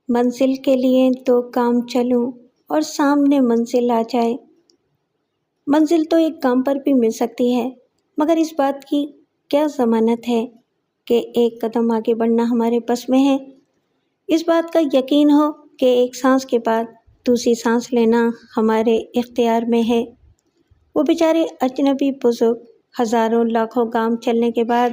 منزل کے لیے تو کام چلوں اور سامنے منزل آ جائے۔ منزل تو ایک کام پر بھی مل سکتی ہے، مگر اس بات کی کیا ضمانت ہے کہ ایک قدم آگے بڑھنا ہمارے بس میں ہے؟ اس بات کا یقین ہو کہ ایک سانس کے بعد دوسری سانس لینا ہمارے اختیار میں ہے۔ وہ بیچارے اجنبی بزرگ ہزاروں لاکھوں گام چلنے کے بعد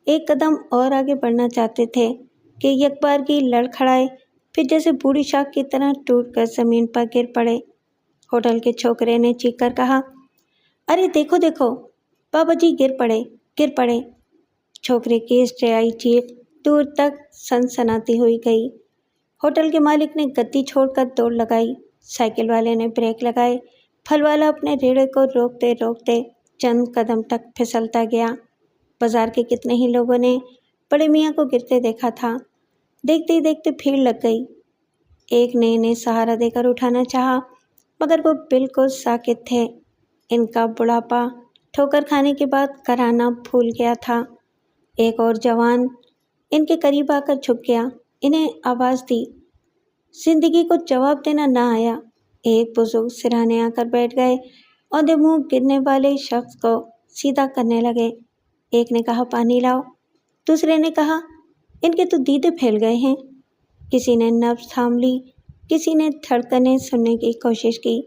ایک قدم اور آگے بڑھنا چاہتے تھے کہ یک بارگی لڑکھڑائے، پھر جیسے بوڑھی شاخ کی طرح ٹوٹ کر زمین پر گر پڑے۔ ہوٹل کے چھوکرے نے چیخ کر کہا، ارے دیکھو دیکھو، بابا جی گر پڑے۔ چھوکرے کی اسٹریائی چیخ دور تک سنسناتی ہوئی گئی۔ ہوٹل کے مالک نے گدی چھوڑ کر دوڑ لگائی، سائیکل والے نے بریک لگائے، پھل والا اپنے ریڑھے کو روکتے روکتے چند قدم تک پھسلتا گیا۔ بازار کے کتنے ہی لوگوں نے بڑے میاں کو گرتے دیکھا تھا۔ دیکھتے ہی دیکھتے بھیڑ لگ گئی۔ ایک نے انہیں سہارا دے کر اٹھانا چاہا، مگر وہ بالکل ساکت تھے۔ ان کا بڑھاپا ٹھوکر کھانے کے بعد کرانا بھول گیا تھا۔ ایک اور جوان ان کے قریب آ کر جھک گیا، انہیں آواز دی۔ زندگی کو جواب دینا نہ آیا۔ ایک بزرگ سرہانے آ کر بیٹھ گئے، اوندھے منہ گرنے والے شخص کو سیدھا کرنے لگے۔ ایک نے کہا، پانی لاؤ۔ دوسرے نے کہا، ان کے تو دیدے پھیل گئے ہیں۔ کسی نے نبض تھام لی، کسی نے دھڑکنیں سننے کی کوشش کی۔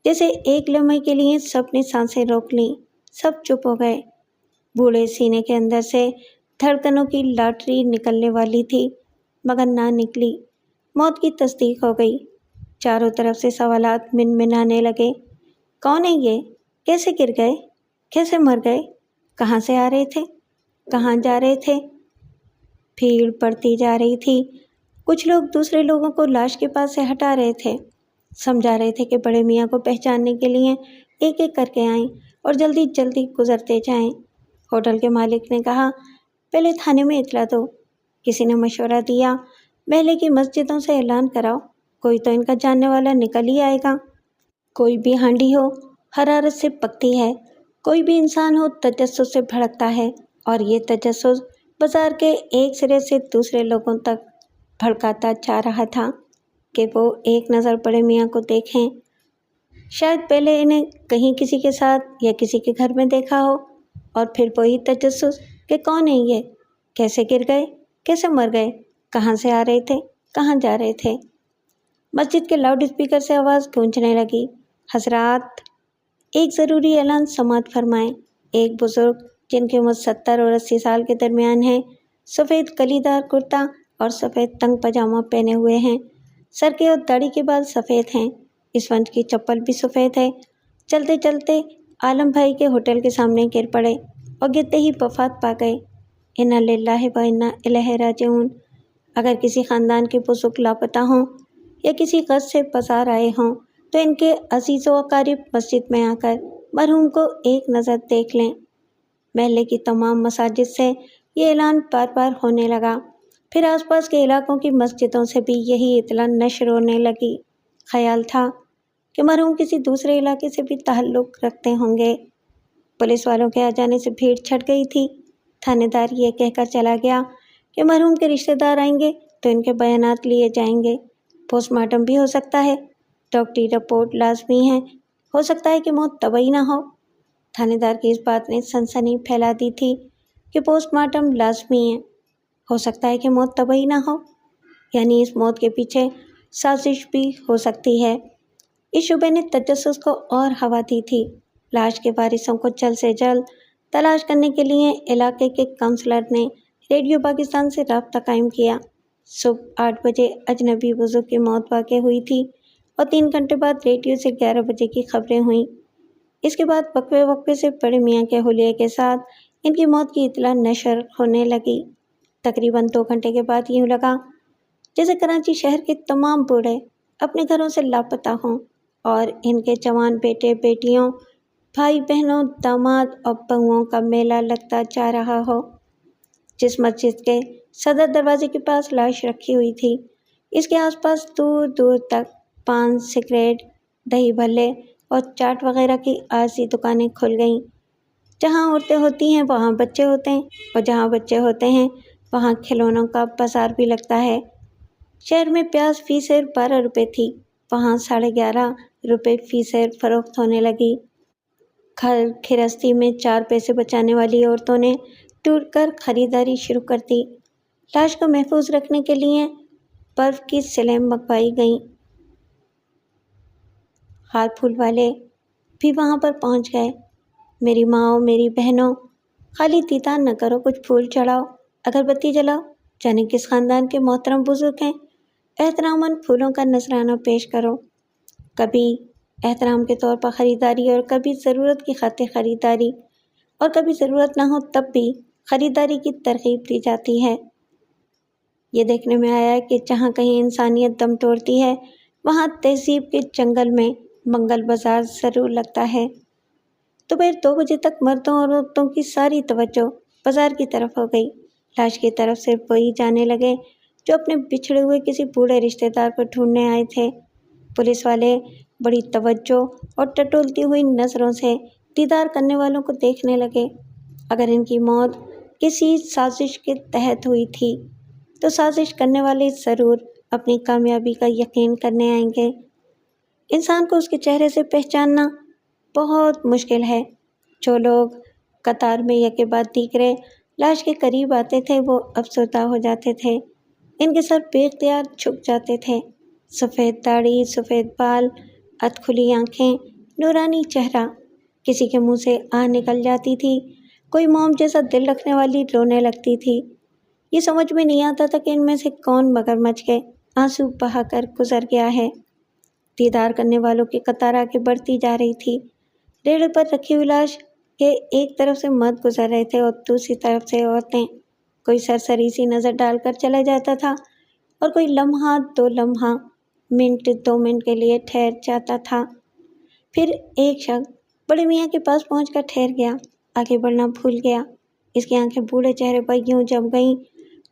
جیسے ایک لمحے کے لیے سب نے سانسیں روک لیں، سب چپ ہو گئے۔ بوڑھے سینے کے اندر سے دھڑکنوں کی لاٹری نکلنے والی تھی، مگر نہ نکلی۔ موت کی تصدیق ہو گئی۔ چاروں طرف سے سوالات منمنانے لگے۔ کون ہے یہ؟ کیسے گر گئے؟ کیسے مر گئے؟ کہاں سے آ رہے تھے؟ کہاں جا رہے تھے؟ بھیڑ بڑھتی جا رہی تھی۔ کچھ لوگ دوسرے لوگوں کو لاش کے پاس سے ہٹا رہے تھے، سمجھا رہے تھے کہ بڑے میاں کو پہچاننے کے لیے ایک ایک کر کے آئیں اور جلدی جلدی گزرتے جائیں۔ ہوٹل کے مالک نے کہا، پہلے تھانے میں اطلاع دو۔ کسی نے مشورہ دیا، محلے کی مسجدوں سے اعلان کراؤ، کوئی تو ان کا جاننے والا نکل ہی آئے گا۔ کوئی بھی ہانڈی ہو حرارت سے پکتی ہے، کوئی بھی انسان ہو تجسس سے بھڑکتا ہے، اور یہ تجسس بازار کے ایک سرے سے دوسرے لوگوں تک بھڑکاتا جا رہا تھا کہ وہ ایک نظر بڑے میاں کو دیکھیں۔ شاید پہلے انہیں کہیں کسی کے ساتھ یا کسی کے گھر میں دیکھا ہو، اور پھر وہی تجسس کہ کون ہے یہ، کیسے گر گئے، کیسے مر گئے، کہاں سے آ رہے تھے، کہاں جا رہے تھے۔ مسجد کے لاؤڈ اسپیکر سے آواز گونجنے لگی، حضرات، ایک ضروری اعلان سماعت فرمائیں۔ ایک بزرگ جن کی عمر 70 اور 80 سال کے درمیان ہے، سفید کلی دار کرتا اور سفید تنگ پاجامہ پہنے ہوئے ہیں۔ سر کے اور داڑھی کے بال سفید ہیں، اسفنج کی چپل بھی سفید ہے۔ چلتے چلتے عالم بھائی کے ہوٹل کے سامنے گر پڑے اور گرتے ہی وفات پا گئے۔ انا للہ و انا الیہ راجعون۔ اگر کسی خاندان کے بزرگ لاپتہ ہوں یا کسی غرض سے بازار آئے ہوں تو ان کے عزیز و اقارب مسجد میں آ کر مرحوم کو ایک نظر دیکھ لیں۔ محلے کی تمام مساجد سے یہ اعلان بار بار ہونے لگا، پھر آس پاس کے علاقوں کی مسجدوں سے بھی یہی اطلاع نشر ہونے لگی۔ خیال تھا کہ مرحوم کسی دوسرے علاقے سے بھی تعلق رکھتے ہوں گے۔ پولیس والوں کے آ جانے سے بھیڑ چھٹ گئی تھی۔ تھانے دار یہ کہہ کر چلا گیا کہ مرحوم کے رشتہ دار آئیں گے تو ان کے بیانات لیے جائیں گے، پوسٹ مارٹم بھی ہو سکتا ہے، ڈاکٹری رپورٹ لازمی ہے، ہو سکتا ہے کہ موت طبعی نہ ہو۔ تھانے دار کی اس بات نے سنسنی پھیلا دی تھی کہ پوسٹ مارٹم لازمی ہے، ہو سکتا ہے کہ موت طبعی نہ ہو، یعنی اس موت کے پیچھے سازش بھی ہو سکتی ہے۔ اس شبے نے تجسس کو اور ہوا دی تھی۔ لاش کے وارثوں کو جلد سے جلد تلاش کرنے کے لیے علاقے کے کونسلر نے ریڈیو پاکستان سے رابطہ قائم کیا۔ صبح 8 بجے اجنبی بزرگ کی موت واقع ہوئی تھی اور 3 گھنٹے بعد ریڈیو سے 11 بجے کی خبریں ہوئیں۔ اس کے بعد وقفے وقفے سے بڑے میاں کے حلیے کے ساتھ ان کی موت کی اطلاع نشر ہونے لگی۔ تقریباً 2 گھنٹے کے بعد یوں لگا جیسے کراچی شہر کے تمام بوڑھے اپنے گھروں سے لاپتہ ہوں اور ان کے جوان بیٹے بیٹیوں، بھائی بہنوں، داماد اور بہوؤں کا میلہ لگتا جا رہا ہو۔ جس مسجد کے صدر دروازے کے پاس لاش رکھی ہوئی تھی، اس کے آس پاس دور دور تک پان، سگریٹ، دہی بھلے اور چاٹ وغیرہ کی عارضی دکانیں کھل گئیں۔ جہاں عورتیں ہوتی ہیں وہاں بچے ہوتے ہیں، اور جہاں بچے ہوتے ہیں وہاں کھلونوں کا بازار بھی لگتا ہے۔ شہر میں پیاز فی سیر 12 روپے تھی، وہاں 11.5 روپے فی سیر فروخت ہونے لگی۔ گھر گھرستی میں 4 پیسے بچانے والی عورتوں نے ٹوٹ کر خریداری شروع کر دی۔ لاش کو محفوظ رکھنے کے لیے برف کی سلیں منگوائی گئیں۔ ہار پھول والے بھی وہاں پر پہنچ گئے۔ میری ماں، میری بہنوں، خالی دیدار نہ کرو، کچھ پھول چڑھاؤ، اگربتی جلاؤ، جانے کس خاندان کے محترم بزرگ ہیں، احتراماً پھولوں کا نذرانہ پیش کرو۔ کبھی احترام کے طور پر خریداری اور کبھی ضرورت کی خاطر خریداری، اور کبھی ضرورت نہ ہو تب بھی خریداری کی ترغیب دی جاتی ہے۔ یہ دیکھنے میں آیا ہے کہ جہاں کہیں انسانیت دم توڑتی ہے، وہاں تہذیب کے جنگل میں منگل بازار ضرور لگتا ہے۔ دوپہر 2 بجے تک مردوں اور عورتوں کی ساری توجہ بازار کی طرف ہو گئی۔ لاش کی طرف صرف وہی جانے لگے جو اپنے بچھڑے ہوئے کسی بوڑھے رشتہ دار کو ڈھونڈنے آئے تھے۔ پولیس والے بڑی توجہ اور ٹٹولتی ہوئی نظروں سے دیدار کرنے والوں کو دیکھنے لگے۔ اگر ان کی موت کسی سازش کے تحت ہوئی تھی تو سازش کرنے والے ضرور اپنی کامیابی کا یقین کرنے آئیں گے۔ انسان کو اس کے چہرے سے پہچاننا بہت مشکل ہے۔ جو لوگ قطار میں یکے بعد دیگرے لاش کے قریب آتے تھے وہ افسردہ ہو جاتے تھے، ان کے سر بے اختیار جھک جاتے تھے۔ سفید داڑھی، سفید بال، ادھ آنکھیں، نورانی چہرہ، کسی کے منہ سے آہ نکل جاتی تھی، کوئی موم جیسا دل رکھنے والی رونے لگتی تھی۔ یہ سمجھ میں نہیں آتا تھا کہ ان میں سے کون مگرمچھ کے آنسو بہا کر گزر گیا ہے۔ دیدار کرنے والوں کی قطار آگے بڑھتی جا رہی تھی۔ ریڑے پر رکھی ہوئی لاش کے ایک طرف سے مرد گزر رہے تھے اور دوسری طرف سے عورتیں۔ کوئی سرسری سی نظر ڈال کر چلا جاتا تھا اور کوئی لمحہ 2 لمحہ، منٹ 2 منٹ کے لیے ٹھہر جاتا تھا۔ پھر ایک شخص بڑے میاں کے پاس پہنچ کر ٹھہر گیا، آگے بڑھنا بھول گیا۔ اس کی آنکھیں بوڑھے چہرے پر یوں جم گئیں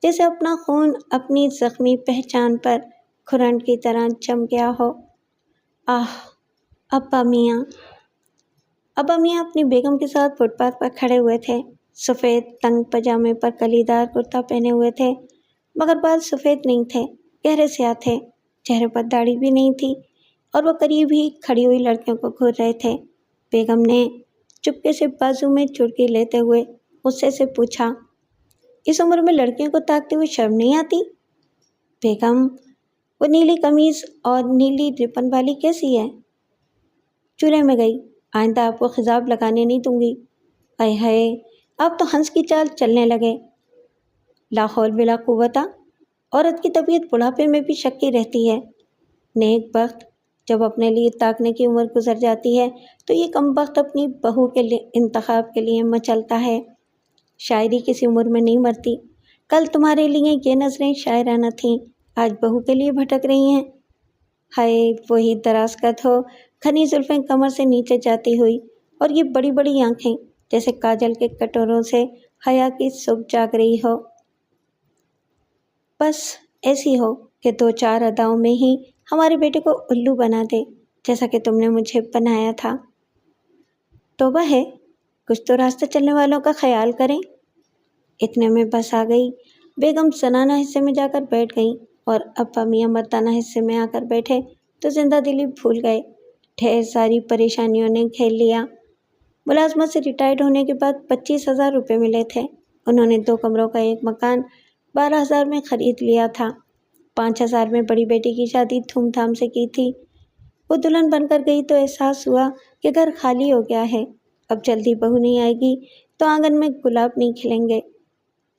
جیسے اپنا خون اپنی زخمی پہچان پر کھرنٹ کی طرح جم گیا ہو۔ آہ! ابا میاں! ابا میاں اپنی بیگم کے ساتھ فٹ پاتھ پر کھڑے ہوئے تھے۔ سفید تنگ پاجامے پر کلیدار کرتا پہنے ہوئے تھے، مگر بال سفید نہیں تھے، گہرے سیاہ تھے۔ چہرے پر داڑھی بھی نہیں تھی اور وہ قریب ہی کھڑی ہوئی لڑکیوں کو گھور رہے تھے۔ بیگم نے چپکے سے بازو میں چڑکی لیتے ہوئے غصے سے پوچھا، اس عمر میں لڑکیوں کو تاکتے ہوئے شرم نہیں آتی؟ بیگم، وہ نیلی قمیض اور نیلی ربن والی کیسی ہے؟ چولہے میں گئی، آئندہ آپ کو خضاب لگانے نہیں دوں گی۔ آئے ہائے، آپ تو ہنس کی چال چلنے لگے۔ لا حول ولا قوت، عورت کی طبیعت بڑھاپے میں بھی شکی رہتی ہے۔ نیک بخت، جب اپنے لیے تاکنے کی عمر گزر جاتی ہے تو یہ کم بخت اپنی بہو کے انتخاب کے لیے مچلتا ہے۔ شاعری کسی عمر میں نہیں مرتی۔ کل تمہارے لیے یہ نظریں شاعرانہ تھیں، آج بہو کے لیے بھٹک رہی ہیں۔ ہائے، وہی دراز قد ہو، گھنی زلفیں کمر سے نیچے جاتی ہوئی، اور یہ بڑی بڑی آنکھیں جیسے کاجل کے کٹوروں سے حیا کی صبح جاگ رہی ہو۔ بس ایسی ہو کہ 2-4 اداؤں میں ہی ہمارے بیٹے کو الو بنا دے، جیسا کہ تم نے مجھے بنایا تھا۔ توبہ ہے، کچھ تو راستہ چلنے والوں کا خیال کریں۔ اتنے میں بس آ گئی۔ بیگم زنانہ حصے میں جا کر بیٹھ گئیں اور ابا میاں مردانہ حصے میں آ کر بیٹھے تو زندہ دلی بھول گئے۔ ڈھیر ساری پریشانیوں نے گھیر لیا۔ ملازمت سے ریٹائرڈ ہونے کے بعد 25,000 روپے ملے تھے۔ انہوں نے 2 کمروں کا ایک مکان 12,000 میں خرید لیا تھا۔ 5,000 میں بڑی بیٹی کی شادی دھوم دھام سے کی تھی۔ وہ دلہن بن کر گئی تو احساس ہوا کہ گھر خالی ہو گیا ہے۔ اب جلدی بہو نہیں آئے گی تو آنگن میں گلاب نہیں کھلیں گے۔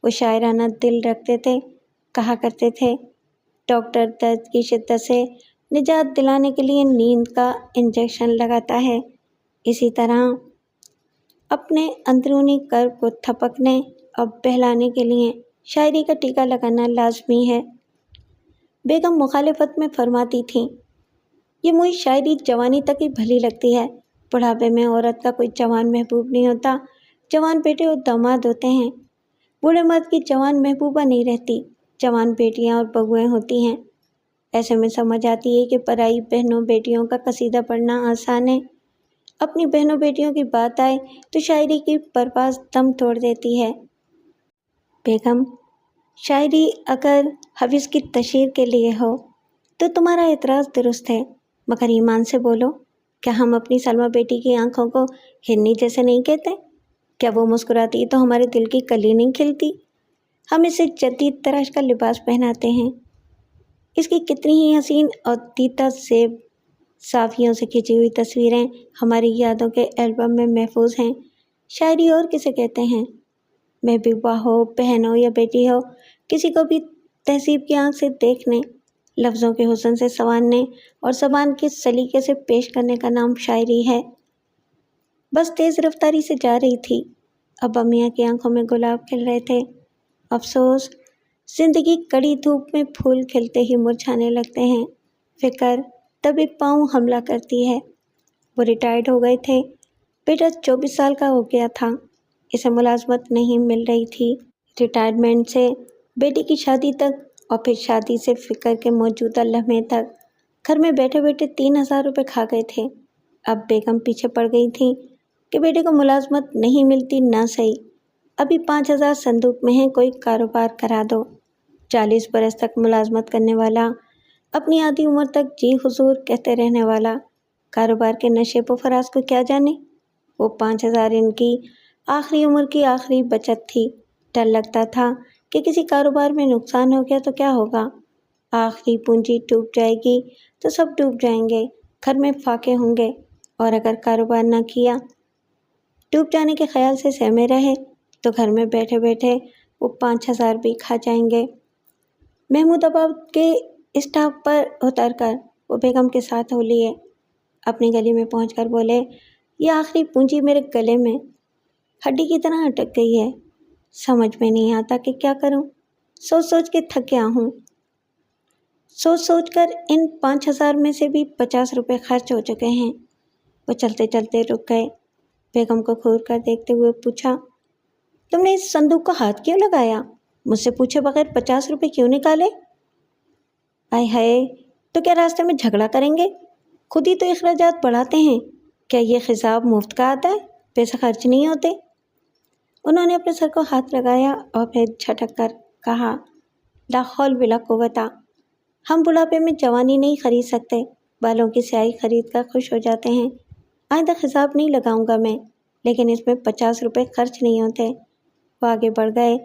وہ شاعرانہ دل رکھتے تھے، کہا کرتے تھے، ڈاکٹر درد کی شدت سے نجات دلانے کے لیے نیند کا انجیکشن لگاتا ہے، اسی طرح اپنے اندرونی کرب کو تھپکنے اور بہلانے کے لیے شاعری کا ٹیکا لگانا لازمی ہے۔ بیگم مخالفت میں فرماتی تھیں، یہ مجھے شاعری جوانی تک ہی بھلی لگتی ہے، بڑھاپے میں عورت کا کوئی جوان محبوب نہیں ہوتا، جوان بیٹے اور داماد ہوتے ہیں۔ بوڑھے مرد کی جوان محبوبہ نہیں رہتی، جوان بیٹیاں اور بہویں ہوتی ہیں۔ ایسے میں سمجھ آتی ہے کہ پرائی بہنوں بیٹیوں کا قصیدہ پڑھنا آسان ہے۔ اپنی بہنوں بیٹیوں کی بات آئے تو شاعری کی پرواز دم توڑ دیتی ہے۔ بیگم، شاعری اگر حفظ کی تشہیر کے لیے ہو تو تمہارا اعتراض درست ہے، مگر ایمان سے بولو، کیا ہم اپنی سلمیٰ بیٹی کی آنکھوں کو ہرنی جیسے نہیں کہتے؟ کیا وہ مسکراتی تو ہمارے دل کی کلی نہیں کھلتی؟ ہم اسے جدید تراش کا لباس پہناتے ہیں۔ اس کی کتنی ہی حسین اور دیدہ زیب صافیوں سے کھینچی ہوئی تصویریں ہماری یادوں کے البم میں محفوظ ہیں۔ شاعری اور کسے کہتے ہیں؟ محبوبہ ہو، بہن ہو یا بیٹی ہو، کسی کو بھی تہذیب کی آنکھ سے دیکھنے، لفظوں کے حسن سے سنوارنے اور زبان کے سلیقے سے پیش کرنے کا نام شاعری ہے۔ بس تیز رفتاری سے جا رہی تھی، ابا میاں کی آنکھوں میں گلاب کھل رہے تھے۔ افسوس، زندگی کڑی دھوپ میں پھول کھلتے ہی مرجھانے لگتے ہیں۔ فکر تبھی پاؤں حملہ کرتی ہے۔ وہ ریٹائرڈ ہو گئے تھے، بیٹا 24 سال کا ہو گیا تھا، اسے ملازمت نہیں مل رہی تھی۔ ریٹائرمنٹ سے بیٹی کی شادی تک اور پھر شادی سے فکر کے موجودہ لمحے تک گھر میں بیٹھے بیٹھے 3,000 روپے کھا گئے تھے۔ اب بیگم پیچھے پڑ گئی تھی کہ بیٹے کو ملازمت نہیں ملتی نہ صحیح، ابھی 5,000 صندوق میں ہے، کوئی کاروبار کرا دو۔ 40 برس تک ملازمت کرنے والا، اپنی آدھی عمر تک جی حضور کہتے رہنے والا، کاروبار کے نشیب و فراز کو کیا جانے؟ وہ 5,000 ان کی آخری عمر کی آخری بچت تھی۔ ڈر لگتا تھا کہ کسی کاروبار میں نقصان ہو گیا تو کیا ہوگا؟ آخری پونجی ڈوب جائے گی تو سب ڈوب جائیں گے، گھر میں فاقے ہوں گے، اور اگر کاروبار نہ کیا، ڈوب جانے کے خیال سے سہمے رہے تو گھر میں بیٹھے بیٹھے وہ 5,000 بھی کھا جائیں گے۔ محمود آباد کے اسٹاپ پر اتر کر وہ بیگم کے ساتھ ہو لیے، اپنی گلی میں پہنچ کر بولے، یہ آخری پونجی میرے گلے میں ہڈی کی طرح اٹک گئی ہے، سمجھ میں نہیں آتا کہ کیا کروں، سوچ سوچ کے تھک گیا ہوں۔ سوچ سوچ کر ان 5,000 میں سے بھی 50 روپے خرچ ہو چکے ہیں۔ وہ چلتے چلتے رک گئے، بیگم کو گھور کر دیکھتے ہوئے پوچھا، تم نے اس صندوق کو ہاتھ کیوں لگایا؟ مجھ سے پوچھے بغیر 50 روپے کیوں نکالے؟ آئے ہائے، تو کیا راستے میں جھگڑا کریں گے؟ خود ہی تو اخراجات بڑھاتے ہیں، کیا یہ خضاب مفت کا آتا ہے؟ پیسے خرچ نہیں ہوتے؟ انہوں نے اپنے سر کو ہاتھ لگایا اور پھر جھٹک کر کہا، لا حول ولا قوت، ہم بڑھاپے میں جوانی نہیں خرید سکتے، بالوں کی سیاہی خرید کر خوش ہو جاتے ہیں۔ آئندہ خضاب نہیں لگاؤں گا میں، لیکن اس میں 50 روپے خرچ نہیں ہوتے۔ وہ آگے بڑھ گئے۔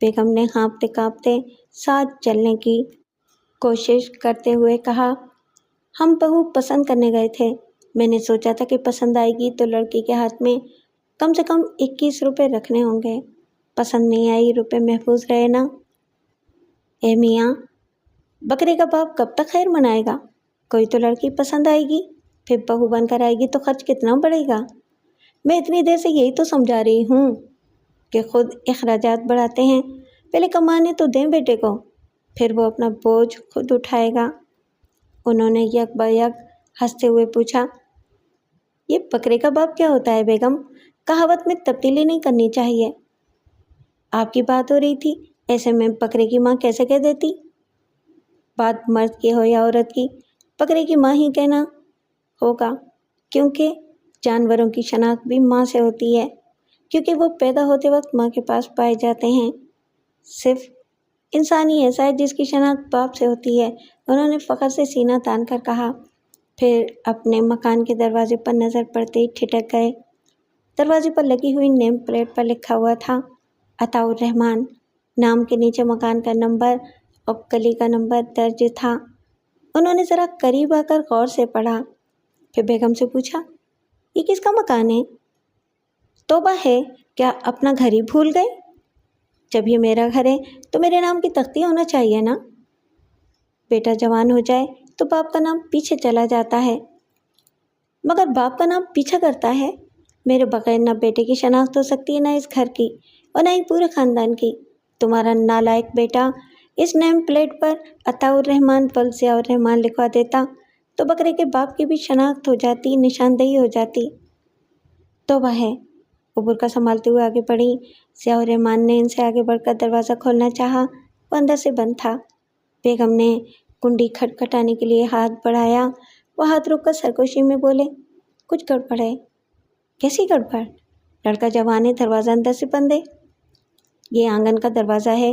بیگم نے کانپتے کانپتے ساتھ چلنے کی کوشش کرتے ہوئے کہا، ہم بہو پسند کرنے گئے تھے، میں نے سوچا تھا کہ پسند آئے گی تو لڑکی کے ہاتھ میں کم سے کم 21 روپے رکھنے ہوں گے، پسند نہیں آئی، روپے محفوظ رہے نا۔ اے میاں، بکرے کا باپ کب تک خیر منائے گا؟ کوئی تو لڑکی پسند آئے گی، پھر بہو بن کر آئے گی تو خرچ کتنا بڑھے گا؟ میں اتنی دیر سے یہی تو سمجھا رہی ہوں کہ خود اخراجات بڑھاتے ہیں، پہلے کمانے تو دیں بیٹے کو، پھر وہ اپنا بوجھ خود اٹھائے گا۔ انہوں نے یک با یک ہنستے ہوئے پوچھا، یہ بکرے کا باپ کیا ہوتا ہے بیگم؟ کہاوت میں تبدیلی نہیں کرنی چاہیے۔ آپ کی بات ہو رہی تھی، ایسے میں بکرے کی ماں کیسے کہہ دیتی؟ بات مرد کی ہو یا عورت کی، بکرے کی ماں ہی کہنا ہوگا، کیونکہ جانوروں کی شناخت بھی ماں سے ہوتی ہے، کیونکہ وہ پیدا ہوتے وقت ماں کے پاس پائے جاتے ہیں۔ صرف انسان ہی ایسا ہے جس کی شناخت باپ سے ہوتی ہے، انہوں نے فخر سے سینہ تان کر کہا، پھر اپنے مکان کے دروازے پر نظر پڑتے ہی ٹھٹک گئے۔ دروازے پر لگی ہوئی نیم پلیٹ پر لکھا ہوا تھا، عطاء الرحمن، نام کے نیچے مکان کا نمبر اور گلی کا نمبر درج تھا۔ انہوں نے ذرا قریب آ کر غور سے پڑھا، پھر بیگم سے پوچھا، یہ کس کا مکان ہے؟ توبہ ہے، کیا اپنا گھر ہی بھول گئے؟ جب یہ میرا گھر ہے تو میرے نام کی تختی ہونا چاہیے نا۔ بیٹا جوان ہو جائے تو باپ کا نام پیچھے چلا جاتا ہے، مگر باپ کا نام پیچھا کرتا ہے؟ میرے بغیر نہ بیٹے کی شناخت ہو سکتی ہے، نہ اس گھر کی، اور نہ ہی پورے خاندان کی۔ تمہارا نالائق بیٹا اس نیم پلیٹ پر عطاء الرحمن بل ضیاء الرحمن لکھوا دیتا تو بکرے کے باپ کی بھی شناخت ہو جاتی، نشاندہی ہو جاتی۔ توبہ ہے، عبور کا سنبھالتے ہوئے آگے بڑھی۔ ضیاء الرحمن نے ان سے آگے بڑھ کر دروازہ کھولنا چاہا، وہ اندر سے بند تھا۔ بیگم نے کنڈی کھٹکھٹانے کے لیے ہاتھ بڑھایا، وہ ہاتھ روک کر سرگوشی میں بولے، کچھ گڑبڑ ہے؟ کیسی گڑبڑ؟ لڑکا جوان ہے، دروازہ اندر سے بند ہے۔ یہ آنگن کا دروازہ ہے،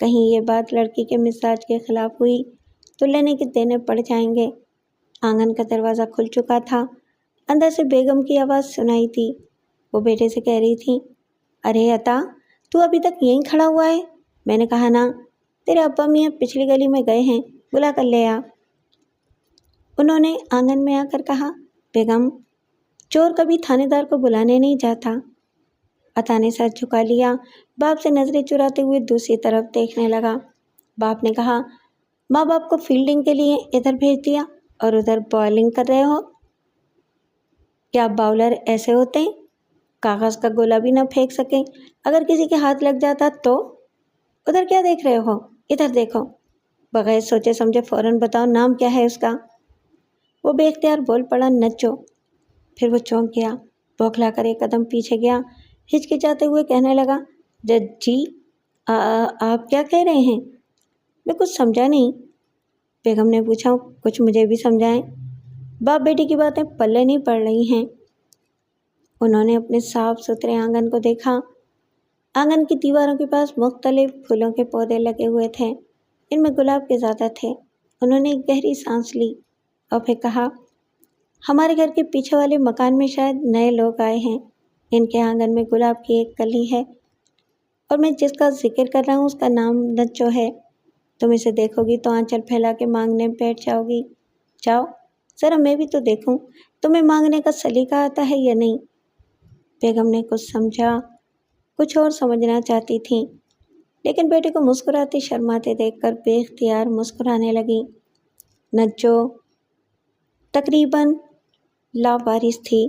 کہیں یہ بات لڑکی کے مزاج کے خلاف ہوئی تو لینے کے دینے پڑ جائیں گے۔ آنگن کا دروازہ کھل چکا تھا۔ اندر سے بیگم کی آواز سنائی تھی۔ وہ بیٹے سے کہہ رہی تھی، ارے عطا، تو ابھی تک یہیں کھڑا ہوا ہے؟ میں نے کہا نا، تیرے ابا میاں پچھلی گلی میں گئے ہیں، بلا کر لے آ۔ انہوں نے آنگن میں آ کر کہا، بیگم، چور کبھی تھانے دار کو بلانے نہیں جاتا۔ عطا نے سر جھکا لیا، باپ سے نظریں چراتے ہوئے دوسری طرف دیکھنے لگا۔ باپ نے کہا، ماں باپ کو فیلڈنگ کے لیے ادھر بھیج دیا اور ادھر بالنگ کر رہے ہو؟ کیا باؤلر ایسے ہوتے ہیں؟ کاغذ کا گولا بھی نہ پھینک سکیں، اگر کسی کے ہاتھ لگ جاتا تو؟ ادھر کیا دیکھ رہے ہو؟ ادھر دیکھو۔ بغیر سوچے سمجھے فوراً بتاؤ نام کیا ہے اس کا؟ وہ بے اختیار بول پڑا، نچو۔ پھر وہ چونک گیا، بوکھلا کر ایک قدم پیچھے گیا، ہچکچاتے ہوئے کہنے لگا، جی آپ کیا کہہ رہے ہیں؟ میں کچھ سمجھا نہیں۔ بیگم نے پوچھا، کچھ مجھے بھی سمجھائیں، باپ بیٹی کی باتیں پلے نہیں پڑ رہی ہیں۔ انہوں نے اپنے صاف ستھرے آنگن کو دیکھا۔ آنگن کی دیواروں کے پاس مختلف پھولوں کے پودے لگے ہوئے تھے، ان میں گلاب کے زیادہ تھے۔ انہوں نے ایک گہری سانس لی اور پھر کہا، ہمارے گھر کے پیچھے والے مکان میں شاید نئے لوگ آئے ہیں، ان کے آنگن میں گلاب کی ایک کلی ہے، اور میں جس کا ذکر کر رہا ہوں اس کا نام نچو ہے۔ تم اسے دیکھو گی تو آنچل پھیلا کے مانگنے بیٹھ جاؤ گی۔ جاؤ، ذرا میں بھی تو دیکھوں تمہیں مانگنے کا سلیقہ آتا ہے یا نہیں۔ بیگم نے کچھ سمجھا، کچھ اور سمجھنا چاہتی تھیں، لیکن بیٹے کو مسکراتے شرماتے دیکھ کر بے اختیار مسکرانے لگی۔ نچو تقریباً لاوارث تھی۔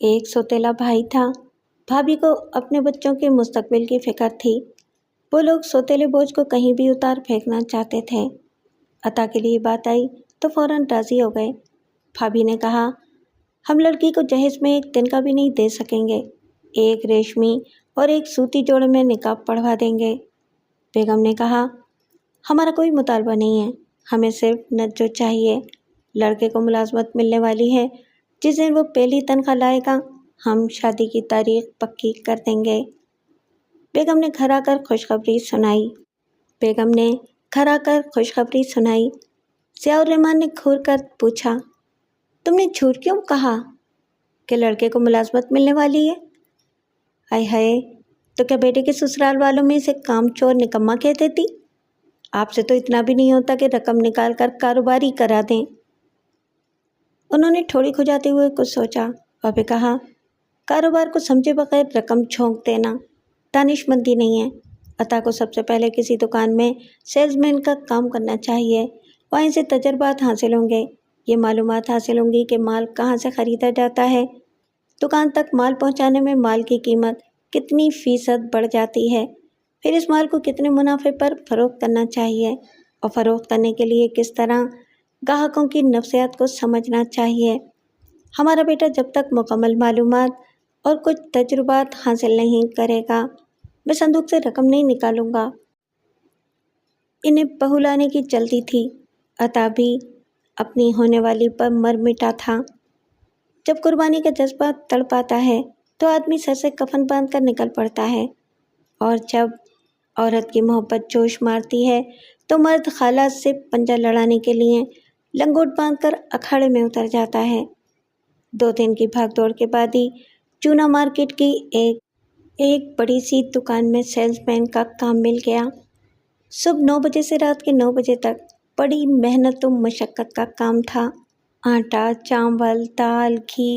ایک سوتیلا بھائی تھا۔ بھابھی کو اپنے بچوں کے مستقبل کی فکر تھی۔ وہ لوگ سوتیلے بوجھ کو کہیں بھی اتار پھینکنا چاہتے تھے۔ عطا کے لیے بات آئی تو فوراً راضی ہو گئے۔ بھابھی نے کہا، ہم لڑکی کو جہیز میں ایک دن کا بھی نہیں دے سکیں گے، ایک ریشمی اور ایک سوتی جوڑے میں نکاح پڑھوا دیں گے۔ بیگم نے کہا، ہمارا کوئی مطالبہ نہیں ہے، ہمیں صرف نچو چاہیے۔ لڑکے کو ملازمت ملنے والی ہے، جس دن وہ پہلی تنخواہ لائے گا ہم شادی کی تاریخ پکی کر دیں گے۔ بیگم نے گھر آ کر خوشخبری سنائی۔ ضیاء الرحمن نے گھور کر پوچھا، تم نے جھوٹ کیوں کہا کہ لڑکے کو ملازمت ملنے والی ہے؟ ہائے ہائے، تو کیا بیٹے کے سسرال والوں میں اسے کام چور نکما کہتے تھی؟ آپ سے تو اتنا بھی نہیں ہوتا کہ رقم نکال کر کاروباری کرا دیں۔ انہوں نے ٹھوڑی کھجاتے ہوئے کچھ سوچا اور پھر کہا، کاروبار کو سمجھے بغیر رقم جھونک دینا دانش مندی نہیں ہے۔ عطا کو سب سے پہلے کسی دکان میں سیلز مین کا کام کرنا چاہیے، وہیں سے تجربات حاصل ہوں گے، یہ معلومات حاصل ہوں گی کہ مال کہاں سے خریدا جاتا ہے، دکان تک مال پہنچانے میں مال کی قیمت کتنی فیصد بڑھ جاتی ہے، پھر اس مال کو کتنے منافع پر فروخت کرنا چاہیے، اور فروخت کرنے کے لیے کس طرح گاہکوں کی نفسیات کو سمجھنا چاہیے۔ ہمارا بیٹا جب تک مکمل معلومات اور کچھ تجربات حاصل نہیں کرے گا، میں صندوق سے رقم نہیں نکالوں گا۔ انہیں بہو لانے کی جلدی تھی۔ عطا بھی اپنی ہونے والی پر مر مٹا تھا۔ جب قربانی کا جذبہ تڑپاتا ہے تو آدمی سر سے کفن باندھ کر نکل پڑتا ہے، اور جب عورت کی محبت جوش مارتی ہے تو مرد خالہ سے پنجہ لڑانے کے لیے لنگوٹ باندھ کر اکھاڑے میں اتر جاتا ہے۔ 2 دن کی بھاگ دوڑ کے بعد ہی چونا مارکیٹ کی ایک بڑی سی دکان میں سیلز مین کا کام مل گیا۔ صبح 9 بجے سے رات کے 9 بجے تک بڑی محنت و مشقت کا کام تھا۔ آٹا، چاول، دال، گھی،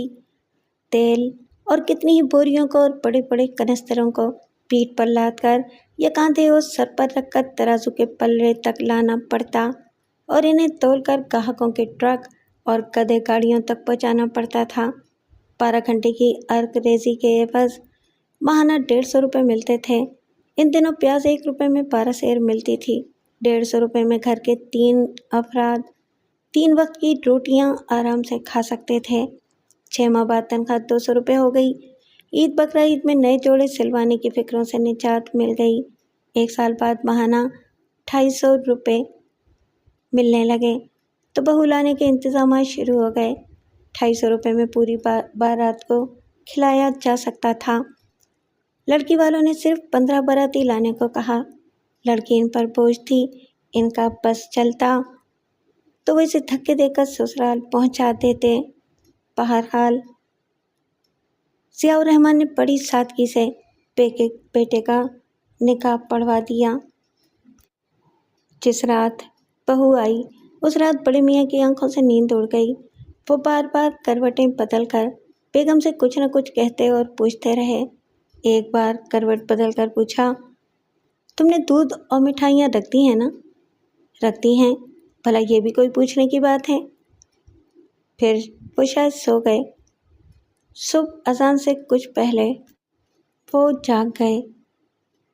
تیل اور کتنی ہی بوریوں کو اور بڑے بڑے کنستروں کو پیٹھ پر لاد کر یا کاندھے اور سر پر رکھ کر ترازو کے پلڑے تک لانا پڑتا، اور انہیں تول کر گاہکوں کے ٹرک اور گدے گاڑیوں تک پہنچانا پڑتا تھا۔ 12 گھنٹے کی ارک ریزی کے عوض ماہانہ 150 روپے ملتے تھے۔ ان دنوں پیاز 1 روپے میں 12 سیر ملتی تھی۔ 150 روپے میں گھر کے 3 افراد 3 وقت کی روٹیاں آرام سے کھا سکتے تھے۔ 6 ماہ بعد تنخواہ 200 روپے ہو گئی۔ عید بقرعید میں نئے جوڑے سلوانے کی فکروں سے نجات مل گئی۔ 1 سال بعد ماہانہ 250 روپے ملنے لگے تو بہو لانے کے انتظامات شروع ہو گئے۔ 250 روپے میں پوری بارات کو کھلایا جا سکتا تھا۔ لڑکی والوں نے صرف 15 باراتی لانے کو کہا۔ لڑکی ان پر بوجھ تھی، ان کا بس چلتا تو وہ اسے دھکے دے کر سسرال پہنچا دیتے۔ بہرحال ضیاء الرحمن نے بڑی سادگی سے بیٹے کا نکاح پڑھوا دیا۔ جس رات بہو آئی اس رات بڑے میاں کی آنکھوں سے نیند اڑ گئی۔ وہ بار بار کروٹیں بدل کر بیگم سے کچھ نہ کچھ کہتے اور پوچھتے رہے۔ ایک بار کروٹ بدل کر پوچھا، تم نے دودھ اور مٹھائیاں رکھ دی ہیں نا؟ رکھ دی ہیں، بھلا یہ بھی کوئی پوچھنے کی بات ہے؟ پھر وہ شاید سو گئے۔ صبح اذان سے کچھ پہلے وہ جاگ گئے۔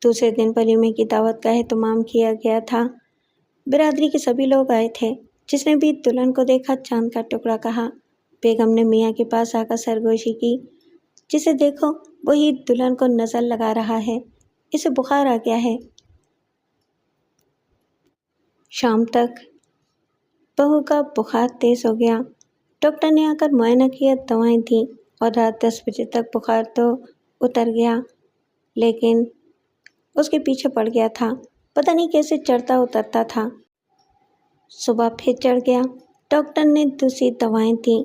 دوسرے دن ولیمے کی دعوت کا اہتمام کیا گیا تھا۔ برادری کے سبھی لوگ آئے تھے۔ جس نے بھی دلہن کو دیکھا چاند کا ٹکڑا کہا۔ بیگم نے میاں کے پاس آ کر سرگوشی کی، جسے دیکھو وہی دلہن کو نظر لگا رہا ہے، اسے بخار آ گیا ہے۔ شام تک بہو کا بخار تیز ہو گیا۔ ڈاکٹر نے آ کر معائنہ کیا، دوائیں دیں اور رات 10 بجے تک بخار تو اتر گیا، لیکن اس کے پیچھے پڑ گیا تھا، پتہ نہیں کیسے چڑھتا اترتا تھا۔ صبح پھر چڑھ گیا۔ ڈاکٹر نے دوسری دوائیں دیں،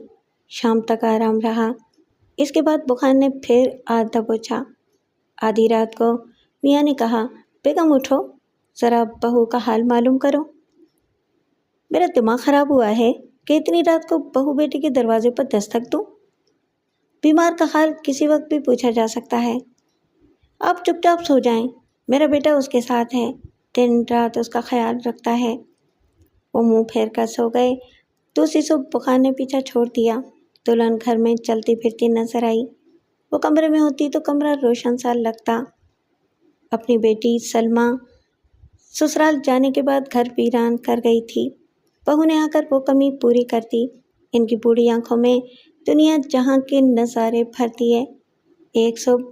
شام تک آرام رہا۔ اس کے بعد بخار نے پھر آدھ دبوچا۔ آدھی رات کو میاں نے کہا، بیگم اٹھو، ذرا بہو کا حال معلوم کرو۔ میرا دماغ خراب ہوا ہے کہ اتنی رات کو بہو بیٹے کے دروازے پر دستک دوں۔ بیمار کا حال کسی وقت بھی پوچھا جا سکتا ہے۔ آپ چپ چاپ سو جائیں، میرا بیٹا اس کے ساتھ ہے، دن رات اس کا خیال رکھتا ہے۔ وہ منہ پھیر کر سو گئے۔ دوسری صبح بخار نے پیچھا چھوڑ دیا۔ دلہن گھر میں چلتی پھرتی نظر آئی۔ وہ کمرے میں ہوتی تو کمرہ روشن سا لگتا۔ اپنی بیٹی سلمیٰ سسرال جانے کے بعد گھر ویران کر گئی تھی۔ بہو نے آ کر وہ کمی پوری کر دی۔ ان کی بوڑھی آنکھوں میں دنیا جہاں کے نظارے بھر دیے۔ ایک صبح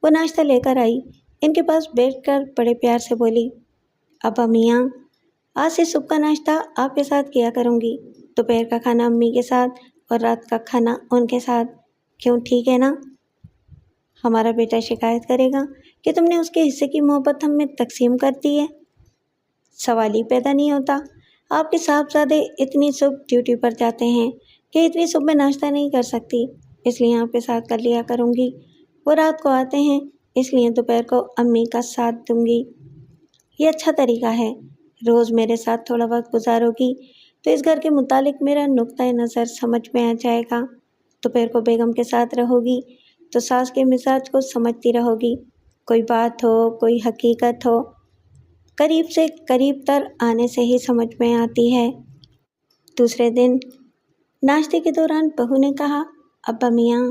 وہ ناشتہ لے کر آئی، ان کے پاس بیٹھ کر بڑے پیار سے بولی، ابا میاں، آج سے صبح کا ناشتہ آپ کے ساتھ کیا کروں گی، دوپہر کا کھانا امی کے ساتھ اور رات کا کھانا ان کے ساتھ، کیوں ٹھیک ہے نا؟ ہمارا بیٹا شکایت کرے گا کہ تم نے اس کے حصے کی محبت ہم میں تقسیم کر دی ہے؟ سوال ہی پیدا نہیں ہوتا۔ آپ کے صاحبزادے اتنی صبح ڈیوٹی پر جاتے ہیں کہ اتنی صبح میں ناشتہ نہیں کر سکتی، اس لیے آپ کے ساتھ کر لیا کروں گی۔ وہ رات کو آتے ہیں، اس لیے دوپہر کو امی کا ساتھ دوں گی۔ یہ اچھا طریقہ ہے۔ روز میرے ساتھ تھوڑا وقت گزارو گی تو اس گھر کے متعلق میرا نقطۂ نظر سمجھ میں آ جائے گا۔ دوپہر کو بیگم کے ساتھ رہو گی تو ساس کے مزاج کو سمجھتی رہو گی۔ کوئی بات ہو، کوئی حقیقت ہو، قریب سے قریب تر آنے سے ہی سمجھ میں آتی ہے۔ دوسرے دن ناشتے کے دوران بہو نے کہا، ابا میاں،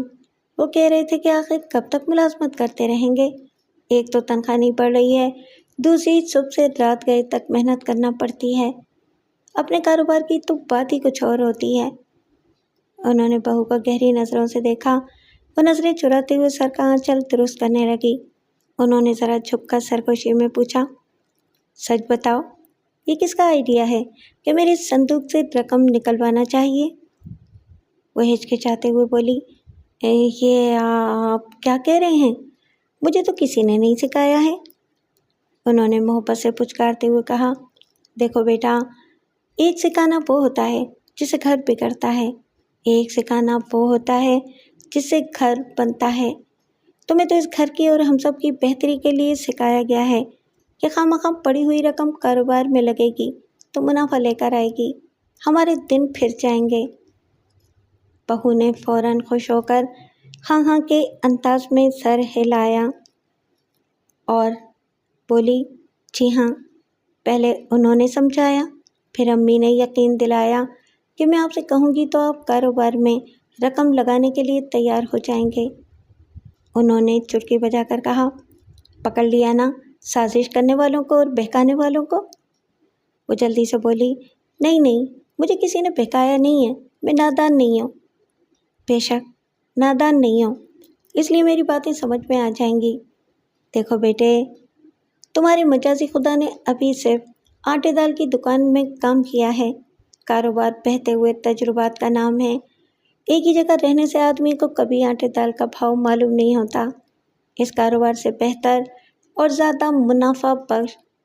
وہ کہہ رہے تھے کہ آخر کب تک ملازمت کرتے رہیں گے؟ ایک تو تنخواہ نہیں پڑ رہی ہے، دوسری صبح سے رات گئے تک محنت کرنا پڑتی ہے۔ اپنے کاروبار کی تو بات ہی کچھ اور ہوتی ہے۔ انہوں نے بہو کو گہری نظروں سے دیکھا۔ وہ نظریں چراتے ہوئے سر کا آنچل درست کرنے لگی۔ انہوں نے ذرا جھک کر سرگوشی میں پوچھا، سچ بتاؤ، یہ کس کا آئیڈیا ہے کہ میری صندوق سے رقم نکلوانا چاہیے؟ وہ ہچکچاتے ہوئے بولی، یہ آپ کیا کہہ رہے ہیں؟ مجھے تو کسی نے نہیں سکھایا ہے۔ انہوں نے محبت سے پچکارتے ہوئے کہا، دیکھو بیٹا، ایک سکھانا وہ ہوتا ہے جس سے گھر بگڑتا ہے، ایک سکھانا وہ ہوتا ہے جس سے گھر بنتا ہے۔ تمہیں تو اس گھر کی اور ہم سب کی بہتری کے لیے سکھایا گیا ہے کہ خواہ مخواہ پڑی ہوئی رقم کاروبار میں لگے گی تو منافع لے کر آئے گی، ہمارے دن پھر جائیں گے۔ بہو نے فوراً خوش ہو کر ہاں ہاں کے انداز میں سر ہلایا اور بولی، جی ہاں۔ پہلے انہوں نے سمجھایا، پھر امی نے یقین دلایا کہ میں آپ سے کہوں گی تو آپ کاروبار میں رقم لگانے کے لیے تیار ہو جائیں گے۔ انہوں نے چٹکی بجا کر کہا، پکڑ لیا نا سازش کرنے والوں کو اور بہکانے والوں کو؟ وہ جلدی سے بولی، نہیں نہیں، مجھے کسی نے بہکایا نہیں ہے، میں نادان نہیں ہوں۔ بے شک نادان نہیں ہوں، اس لیے میری باتیں سمجھ میں آ جائیں گی۔ دیکھو بیٹے، تمہارے مجازی خدا نے ابھی صرف آٹے دال کی دکان میں کام کیا ہے۔ کاروبار بہتے ہوئے تجربات کا نام ہے۔ ایک ہی جگہ رہنے سے آدمی کو کبھی آٹے دال کا بھاؤ معلوم نہیں ہوتا۔ اس کاروبار سے بہتر اور زیادہ منافع بخش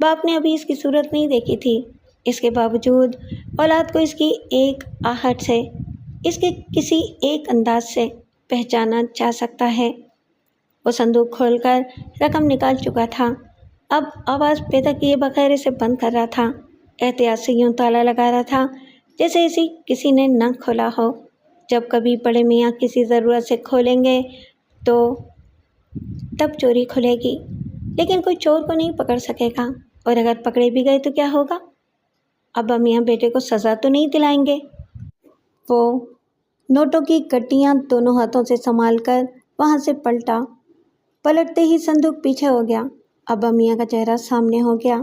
باپ نے ابھی اس کی صورت نہیں دیکھی تھی، اس کے باوجود اولاد کو اس کی ایک آہٹ سے، اس کے کسی ایک انداز سے پہچانا جا سکتا ہے۔ وہ صندوق کھول کر رقم نکال چکا تھا، اب آواز پیدا کیے بغیر اسے بند کر رہا تھا، احتیاط سے یوں تالا لگا رہا تھا جیسے اسے کسی نے نہ کھولا ہو۔ جب کبھی بڑے میاں کسی ضرورت سے کھولیں گے تو تب چوری کھلے گی، لیکن کوئی چور کو نہیں پکڑ سکے گا، اور اگر پکڑے بھی گئے تو کیا ہوگا؟ ابا میاں بیٹے کو سزا تو نہیں دلائیں گے۔ وہ نوٹوں کی گٹیاں دونوں ہاتھوں سے سنبھال کر وہاں سے پلٹتے ہی صندوق پیچھے ہو گیا۔ ابا میاں کا چہرہ سامنے ہو گیا۔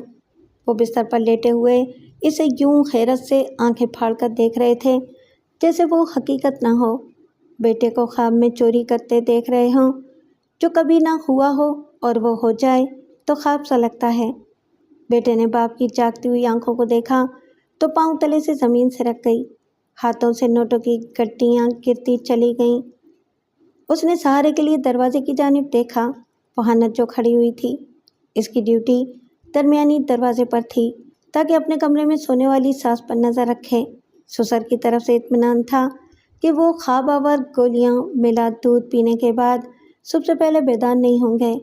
وہ بستر پر لیٹے ہوئے اسے یوں حیرت سے آنکھیں پھاڑ کر دیکھ رہے تھے جیسے وہ حقیقت نہ ہو، بیٹے کو خواب میں چوری کرتے دیکھ رہے ہوں، جو کبھی نہ ہوا ہو اور وہ ہو جائے تو خواب سا لگتا ہے۔ بیٹے نے باپ کی جاگتی ہوئی آنکھوں کو دیکھا تو پاؤں تلے سے زمین سرک گئی، ہاتھوں سے نوٹوں کی گٹیاں گرتی چلی گئیں۔ اس نے سہارے کے لیے دروازے کی جانب دیکھا، وہاں نجو کھڑی ہوئی تھی۔ اس کی ڈیوٹی درمیانی دروازے پر تھی تاکہ اپنے کمرے میں سونے والی ساس پر نظر رکھے۔ سسر کی طرف سے اطمینان تھا کہ وہ خواب آور گولیاں ملا دودھ پینے کے بعد سب سے پہلے بیدار نہیں ہوں گے،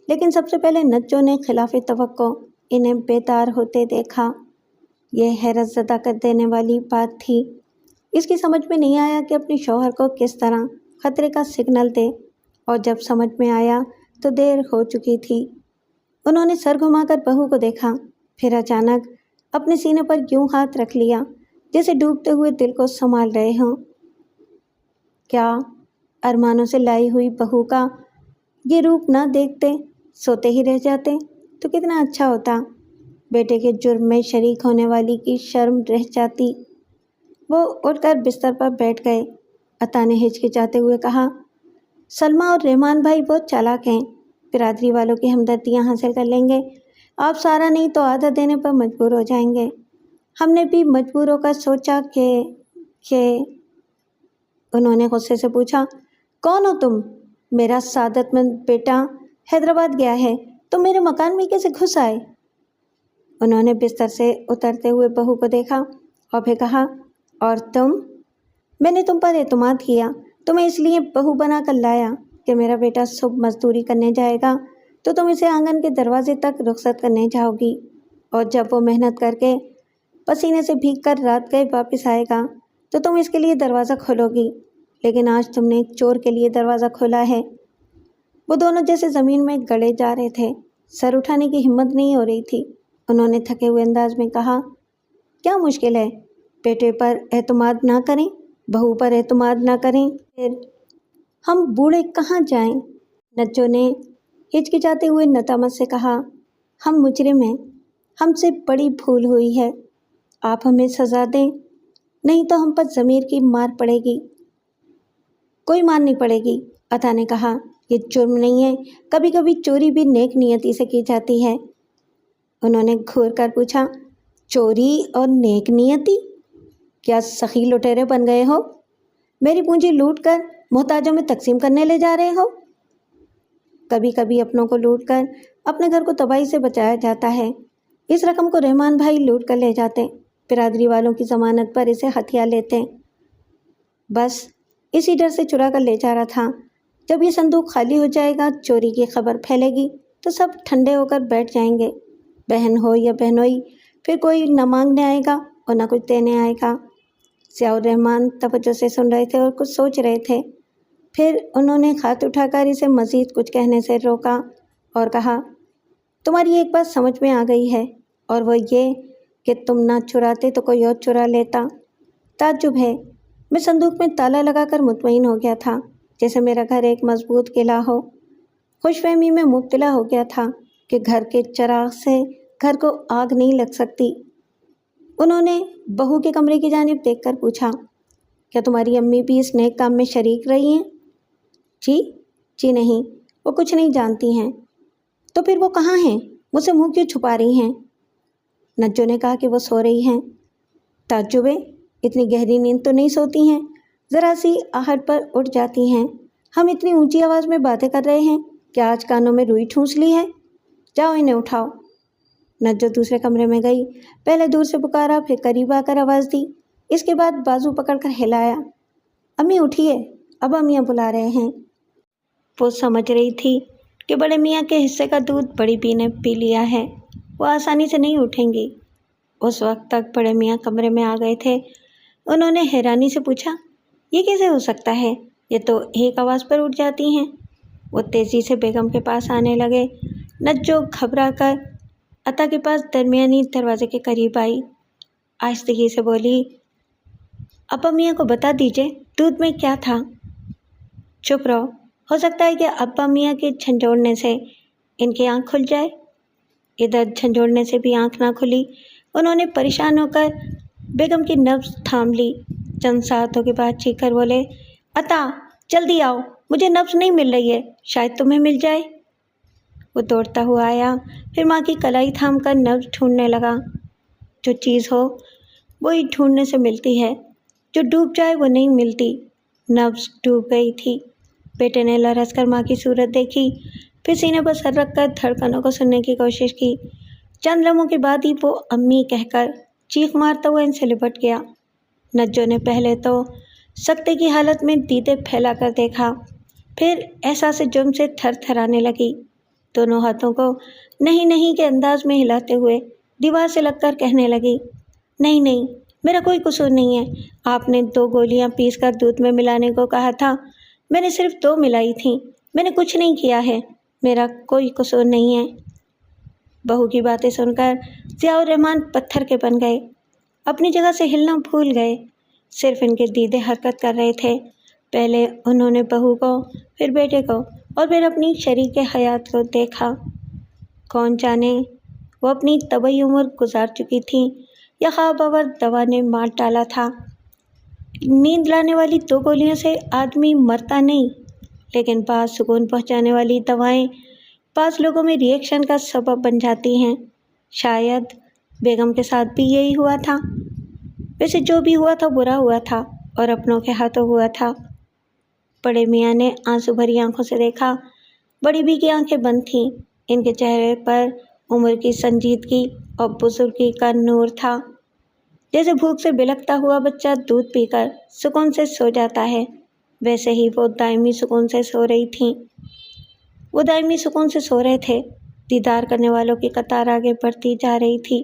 لیکن سب سے پہلے نجو نے خلاف توقع انہیں بیدار ہوتے دیکھا۔ یہ حیرت زدہ کر دینے والی بات تھی۔ اس کی سمجھ میں نہیں آیا کہ اپنے شوہر کو کس طرح خطرے کا سگنل دے، اور جب سمجھ میں آیا تو دیر ہو چکی تھی۔ انہوں نے سر گھما کر بہو کو دیکھا، پھر اچانک اپنے سینے پر یوں ہاتھ رکھ لیا جیسے ڈوبتے ہوئے دل کو سنبھال رہے ہوں۔ کیا ارمانوں سے لائی ہوئی بہو کا یہ روپ نہ دیکھتے سوتے ہی رہ جاتے تو کتنا اچھا ہوتا۔ بیٹے کے جرم میں شریک ہونے والی کی شرم رہ جاتی۔ وہ اٹھ کر بستر پر بیٹھ گئے۔ عطا نے ہچکچاتے ہوئے کہا، سلمیٰ اور رحمان بھائی بہت چالاک ہیں، برادری والوں کی ہمدردیاں حاصل کر لیں گے، آپ سارا نہیں تو آدھا دینے پر مجبور ہو جائیں گے۔ ہم نے بھی مجبور ہو کر سوچا کہ انہوں نے غصے سے پوچھا، کون ہو تم؟ میرا سعادت مند بیٹا حیدرآباد گیا ہے، تم میرے مکان میں کیسے گھس آئے؟ انہوں نے بستر سے اترتے ہوئے بہو کو دیکھا اور پھر کہا، اور تم؟ میں نے تم پر اعتماد کیا، تمہیں اس لیے بہو بنا کر لایا کہ میرا بیٹا صبح مزدوری کرنے جائے گا تو تم اسے آنگن کے دروازے تک رخصت کرنے جاؤ گی، اور جب وہ محنت کر کے پسینے سے بھیگ کر رات گئے واپس آئے گا تو تم اس کے لیے دروازہ کھولو گی، لیکن آج تم نے ایک چور کے لیے دروازہ کھولا ہے۔ وہ دونوں جیسے زمین میں گڑے جا رہے تھے، سر اٹھانے کی ہمت نہیں ہو رہی تھی۔ انہوں نے تھکے ہوئے انداز میں کہا، کیا مشکل ہے؟ بیٹے پر اعتماد نہ کریں، بہو پر اعتماد نہ کریں، پھر ہم بوڑھے کہاں جائیں؟ نجو نے ہچکچاتے ہوئے ندامت سے کہا، ہم مجرم ہیں، ہم سے بڑی بھول ہوئی ہے، آپ ہمیں سزا دیں، نہیں تو ہم پر ضمیر کی مار پڑے گی۔ کوئی مار نہیں پڑے گی، عطا نے کہا، یہ جرم نہیں ہے، کبھی کبھی چوری بھی نیک نیتی سے کی جاتی ہے۔ انہوں نے گھور کر پوچھا، چوری اور نیک نیتی؟ کیا سخی لٹیرے بن گئے ہو؟ میری پونجی لوٹ کر محتاجوں میں تقسیم کرنے لے جا رہے ہو؟ کبھی کبھی اپنوں کو لوٹ کر اپنے گھر کو تباہی سے بچایا جاتا ہے۔ اس رقم کو رحمان بھائی لوٹ کر لے جاتے، برادری والوں کی ضمانت پر اسے ہتھیا لیتے۔ بس اسی ڈر سے چرا کر لے جا رہا تھا، جب یہ صندوق خالی ہو جائے گا، چوری کی خبر پھیلے گی تو سب ٹھنڈے ہو کر بیٹھ جائیں گے، بہن ہو یا بہنوئی، پھر کوئی نہ مانگنے آئے گا اور نہ کچھ دینے آئے گا۔ ضیاء الرحمن توجہ سے سن رہے تھے اور کچھ سوچ رہے تھے، پھر انہوں نے ہاتھ اٹھا کر اسے مزید کچھ کہنے سے روکا اور کہا، تمہاری ایک بات سمجھ میں آ گئی ہے، اور وہ یہ کہ تم نہ چراتے تو کوئی اور چرا لیتا۔ تعجب ہے، میں صندوق میں تالا لگا کر مطمئن ہو گیا تھا، جیسے میرا گھر ایک مضبوط قلعہ ہو۔ خوش فہمی میں مبتلا ہو گیا تھا کہ گھر کے چراغ سے گھر کو آگ نہیں لگ سکتی۔ انہوں نے بہو کے کمرے کی جانب دیکھ کر پوچھا، کیا تمہاری امی بھی اس نیک کام میں شریک رہی ہیں؟ جی نہیں، وہ کچھ نہیں جانتی ہیں۔ تو پھر وہ کہاں ہیں؟ مجھ سے منہ کیوں چھپا رہی ہیں؟ نجو نے کہا کہ وہ سو رہی ہیں۔ تعجب ہے، اتنی گہری نیند تو نہیں سوتی ہیں، ذرا سی آہٹ پر اٹھ جاتی ہیں۔ ہم اتنی اونچی آواز میں باتیں کر رہے ہیں کہ آج کانوں میں روئی ٹھونس لی ہے؟ جاؤ انہیں اٹھاؤ۔ نجو دوسرے کمرے میں گئی، پہلے دور سے پکارا، پھر قریب آ کر آواز دی، اس کے بعد بازو پکڑ کر ہلایا۔ امی اٹھیے، ابا میاں بلا رہے ہیں۔ وہ سمجھ رہی تھی کہ بڑے میاں کے حصے کا دودھ بڑی بی نے پی لیا ہے، وہ آسانی سے نہیں اٹھیں گی۔ اس وقت تک بڑے میاں کمرے میں آ گئے تھے۔ انہوں نے حیرانی سے پوچھا، یہ کیسے ہو سکتا ہے؟ یہ تو ایک آواز پر اٹھ جاتی ہیں۔ وہ تیزی سے بیگم کے پاس آنے لگے۔ نجو گھبرا کر عطا کے پاس درمیانی دروازے کے قریب آئی، آہستگی سے بولی، ابا میاں کو بتا دیجیے دودھ میں کیا تھا۔ چپ رہو، ہو سکتا ہے کہ ابا میاں کے جھنجھوڑنے سے ان کی آنکھ کھل جائے۔ ادھر جھنجھوڑنے سے بھی آنکھ نہ کھلی۔ انہوں نے پریشان ہو کر بیگم کی نبض تھام لی۔ چند ساعتوں کے بعد چیخ کر بولے، عطا جلدی آؤ، مجھے نبض نہیں مل رہی ہے، شاید تمہیں مل جائے۔ وہ دوڑتا ہوا آیا، پھر ماں کی کلائی تھام کر نبض ڈھونڈنے لگا۔ جو چیز ہو وہی ڈھونڈنے سے ملتی ہے، جو ڈوب جائے وہ نہیں ملتی۔ نبض ڈوب گئی تھی۔ بیٹے نے لرز کر ماں کی صورت دیکھی، پھر سینے پر سر رکھ کر دھڑکنوں کو سننے کی کوشش کی۔ چند لمحوں کے بعد ہی وہ امی کہہ کر چیخ مارتا ہوا ان سے لپٹ گیا۔ نجو نے پہلے تو سکتے کی حالت میں دیدے پھیلا کر دیکھا، پھر احساس جرم سے تھر تھرانے لگی۔ دونوں ہاتھوں کو نہیں نہیں کے انداز میں ہلاتے ہوئے دیوار سے لگ کر کہنے لگی، نہیں نہیں، میرا کوئی قصور نہیں ہے۔ آپ نے 2 گولیاں پیس کر دودھ میں ملانے کو کہا تھا، میں نے صرف 2 ملائی تھیں، میں نے کچھ نہیں کیا ہے، میرا کوئی قصور نہیں ہے۔ بہو کی باتیں سن کر ضیاء الرحمن پتھر کے بن گئے، اپنی جگہ سے ہلنا بھول گئے۔ صرف ان کے دیدے حرکت کر رہے تھے۔ پہلے انہوں نے بہو کو، پھر بیٹے کو، اور پھر اپنی شریک حیات کو دیکھا۔ کون جانے وہ اپنی طبعی عمر گزار چکی تھیں یا خواب آور دوا نے مار ڈالا تھا۔ نیند لانے والی 2 گولیوں سے آدمی مرتا نہیں، لیکن بعض سکون پہنچانے والی دوائیں بعض لوگوں میں ری ایکشن کا سبب بن جاتی ہیں۔ شاید بیگم کے ساتھ بھی یہی ہوا تھا۔ ویسے جو بھی ہوا تھا برا ہوا تھا اور اپنوں کے ہاتھوں ہوا تھا۔ بڑے میاں نے آنسو بھری آنکھوں سے دیکھا۔ بڑی بی کی آنکھیں بند تھیں، ان کے چہرے پر عمر کی سنجیدگی اور بزرگی کا نور تھا۔ جیسے بھوک سے بلکتا ہوا بچہ دودھ پی کر سکون سے سو جاتا ہے، ویسے ہی وہ دائمی سکون سے سو رہی تھیں۔ وہ دائمی سکون سے سو رہے تھے۔ دیدار کرنے والوں کی قطار آگے بڑھتی جا رہی تھی۔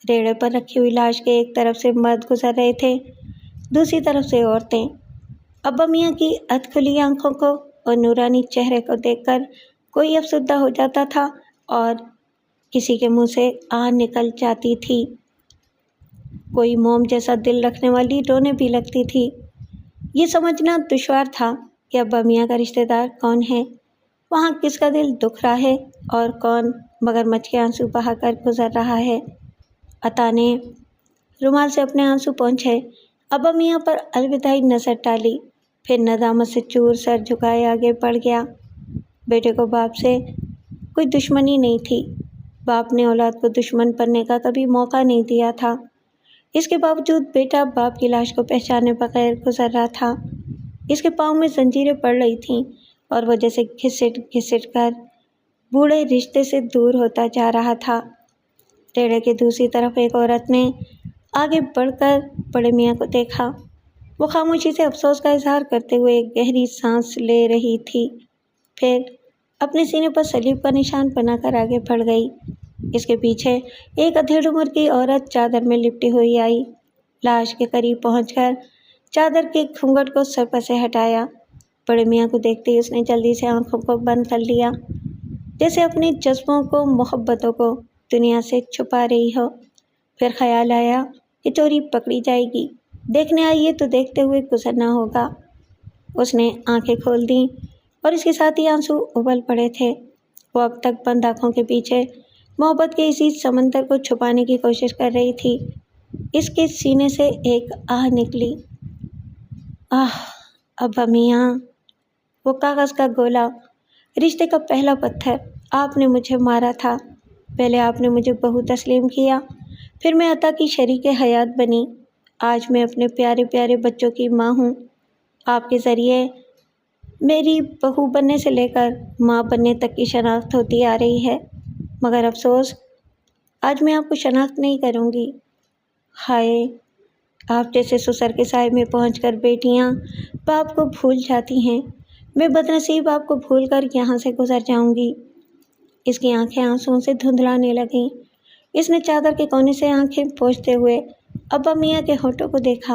ریڑے پر رکھی ہوئی لاش کے ایک طرف سے مرد گزر رہے تھے، دوسری طرف سے عورتیں۔ ابا میاں کی ادھ کھلی آنکھوں کو اور نورانی چہرے کو دیکھ کر کوئی افسردہ ہو جاتا تھا اور کسی کے منہ سے آہ نکل جاتی تھی۔ کوئی موم جیسا دل رکھنے والی رونے بھی لگتی تھی۔ یہ سمجھنا دشوار تھا کہ ابا میاں کا رشتہ دار کون ہے، وہاں کس کا دل دکھ رہا ہے اور کون مگرمچھ کے آنسو بہا کر گزر رہا ہے۔ عطا نے رومال سے اپنے آنسو پونچھے، ابا میاں پر الوداعی نظر ڈالی، پھر ندامت سے چور سر جھکائے آگے بڑھ گیا۔ بیٹے کو باپ سے کوئی دشمنی نہیں تھی، باپ نے اولاد کو دشمن بننے کا کبھی موقع نہیں دیا تھا۔ اس کے باوجود بیٹا باپ کی لاش کو پہچانے بغیر گزر رہا تھا۔ اس کے پاؤں میں زنجیریں پڑ رہی تھیں اور وہ جیسے گھسٹ گھسٹ کر بوڑھے رشتے سے دور ہوتا جا رہا تھا۔ ریڑے کے دوسری طرف ایک عورت نے آگے بڑھ کر بڑے میاں کو دیکھا۔ وہ خاموشی سے افسوس کا اظہار کرتے ہوئے ایک گہری سانس لے رہی تھی، پھر اپنے سینے پر صلیب کا نشان بنا کر آگے بڑھ گئی۔ اس کے پیچھے ایک ادھیڑ عمر کی عورت چادر میں لپٹی ہوئی آئی۔ لاش کے قریب پہنچ کر چادر کے گھونگھٹ کو سر پر سے ہٹایا۔ بڑے میاں کو دیکھتے ہی اس نے جلدی سے آنکھوں کو بند کر لیا، جیسے اپنے جذبوں کو، محبتوں کو دنیا سے چھپا رہی ہو۔ پھر خیال آیا کہ چوری پکڑی جائے گی، دیکھنے آئیے تو دیکھتے ہوئے گزرنا ہوگا۔ اس نے آنکھیں کھول دیں اور اس کے ساتھ ہی آنسو ابل پڑے تھے۔ وہ اب تک بند آنکھوں کے پیچھے محبت کے اسی سمندر کو چھپانے کی کوشش کر رہی تھی۔ اس کے سینے سے ایک آہ نکلی، آہ ابا میاں۔ وہ کاغذ کا گولا، رشتے کا پہلا پتھر، آپ نے مجھے مارا تھا۔ پہلے آپ نے مجھے بہو تسلیم کیا، پھر میں عطا کی شریک حیات بنی، آج میں اپنے پیارے پیارے بچوں کی ماں ہوں۔ آپ کے ذریعے میری بہو بننے سے لے کر ماں بننے تک کی شناخت ہوتی آ رہی ہے، مگر افسوس آج میں آپ کو شناخت نہیں کروں گی۔ ہائے، آپ جیسے سسر کے سائے میں پہنچ کر بیٹیاں باپ کو بھول جاتی ہیں، میں بدنصیب آپ کو بھول کر یہاں سے گزر جاؤں گی۔ اس کی آنکھیں آنسوؤں سے دھندلانے لگیں۔ اس نے چادر کے کونے سے آنکھیں پوچھتے ہوئے ابا میاں کے ہونٹوں کو دیکھا۔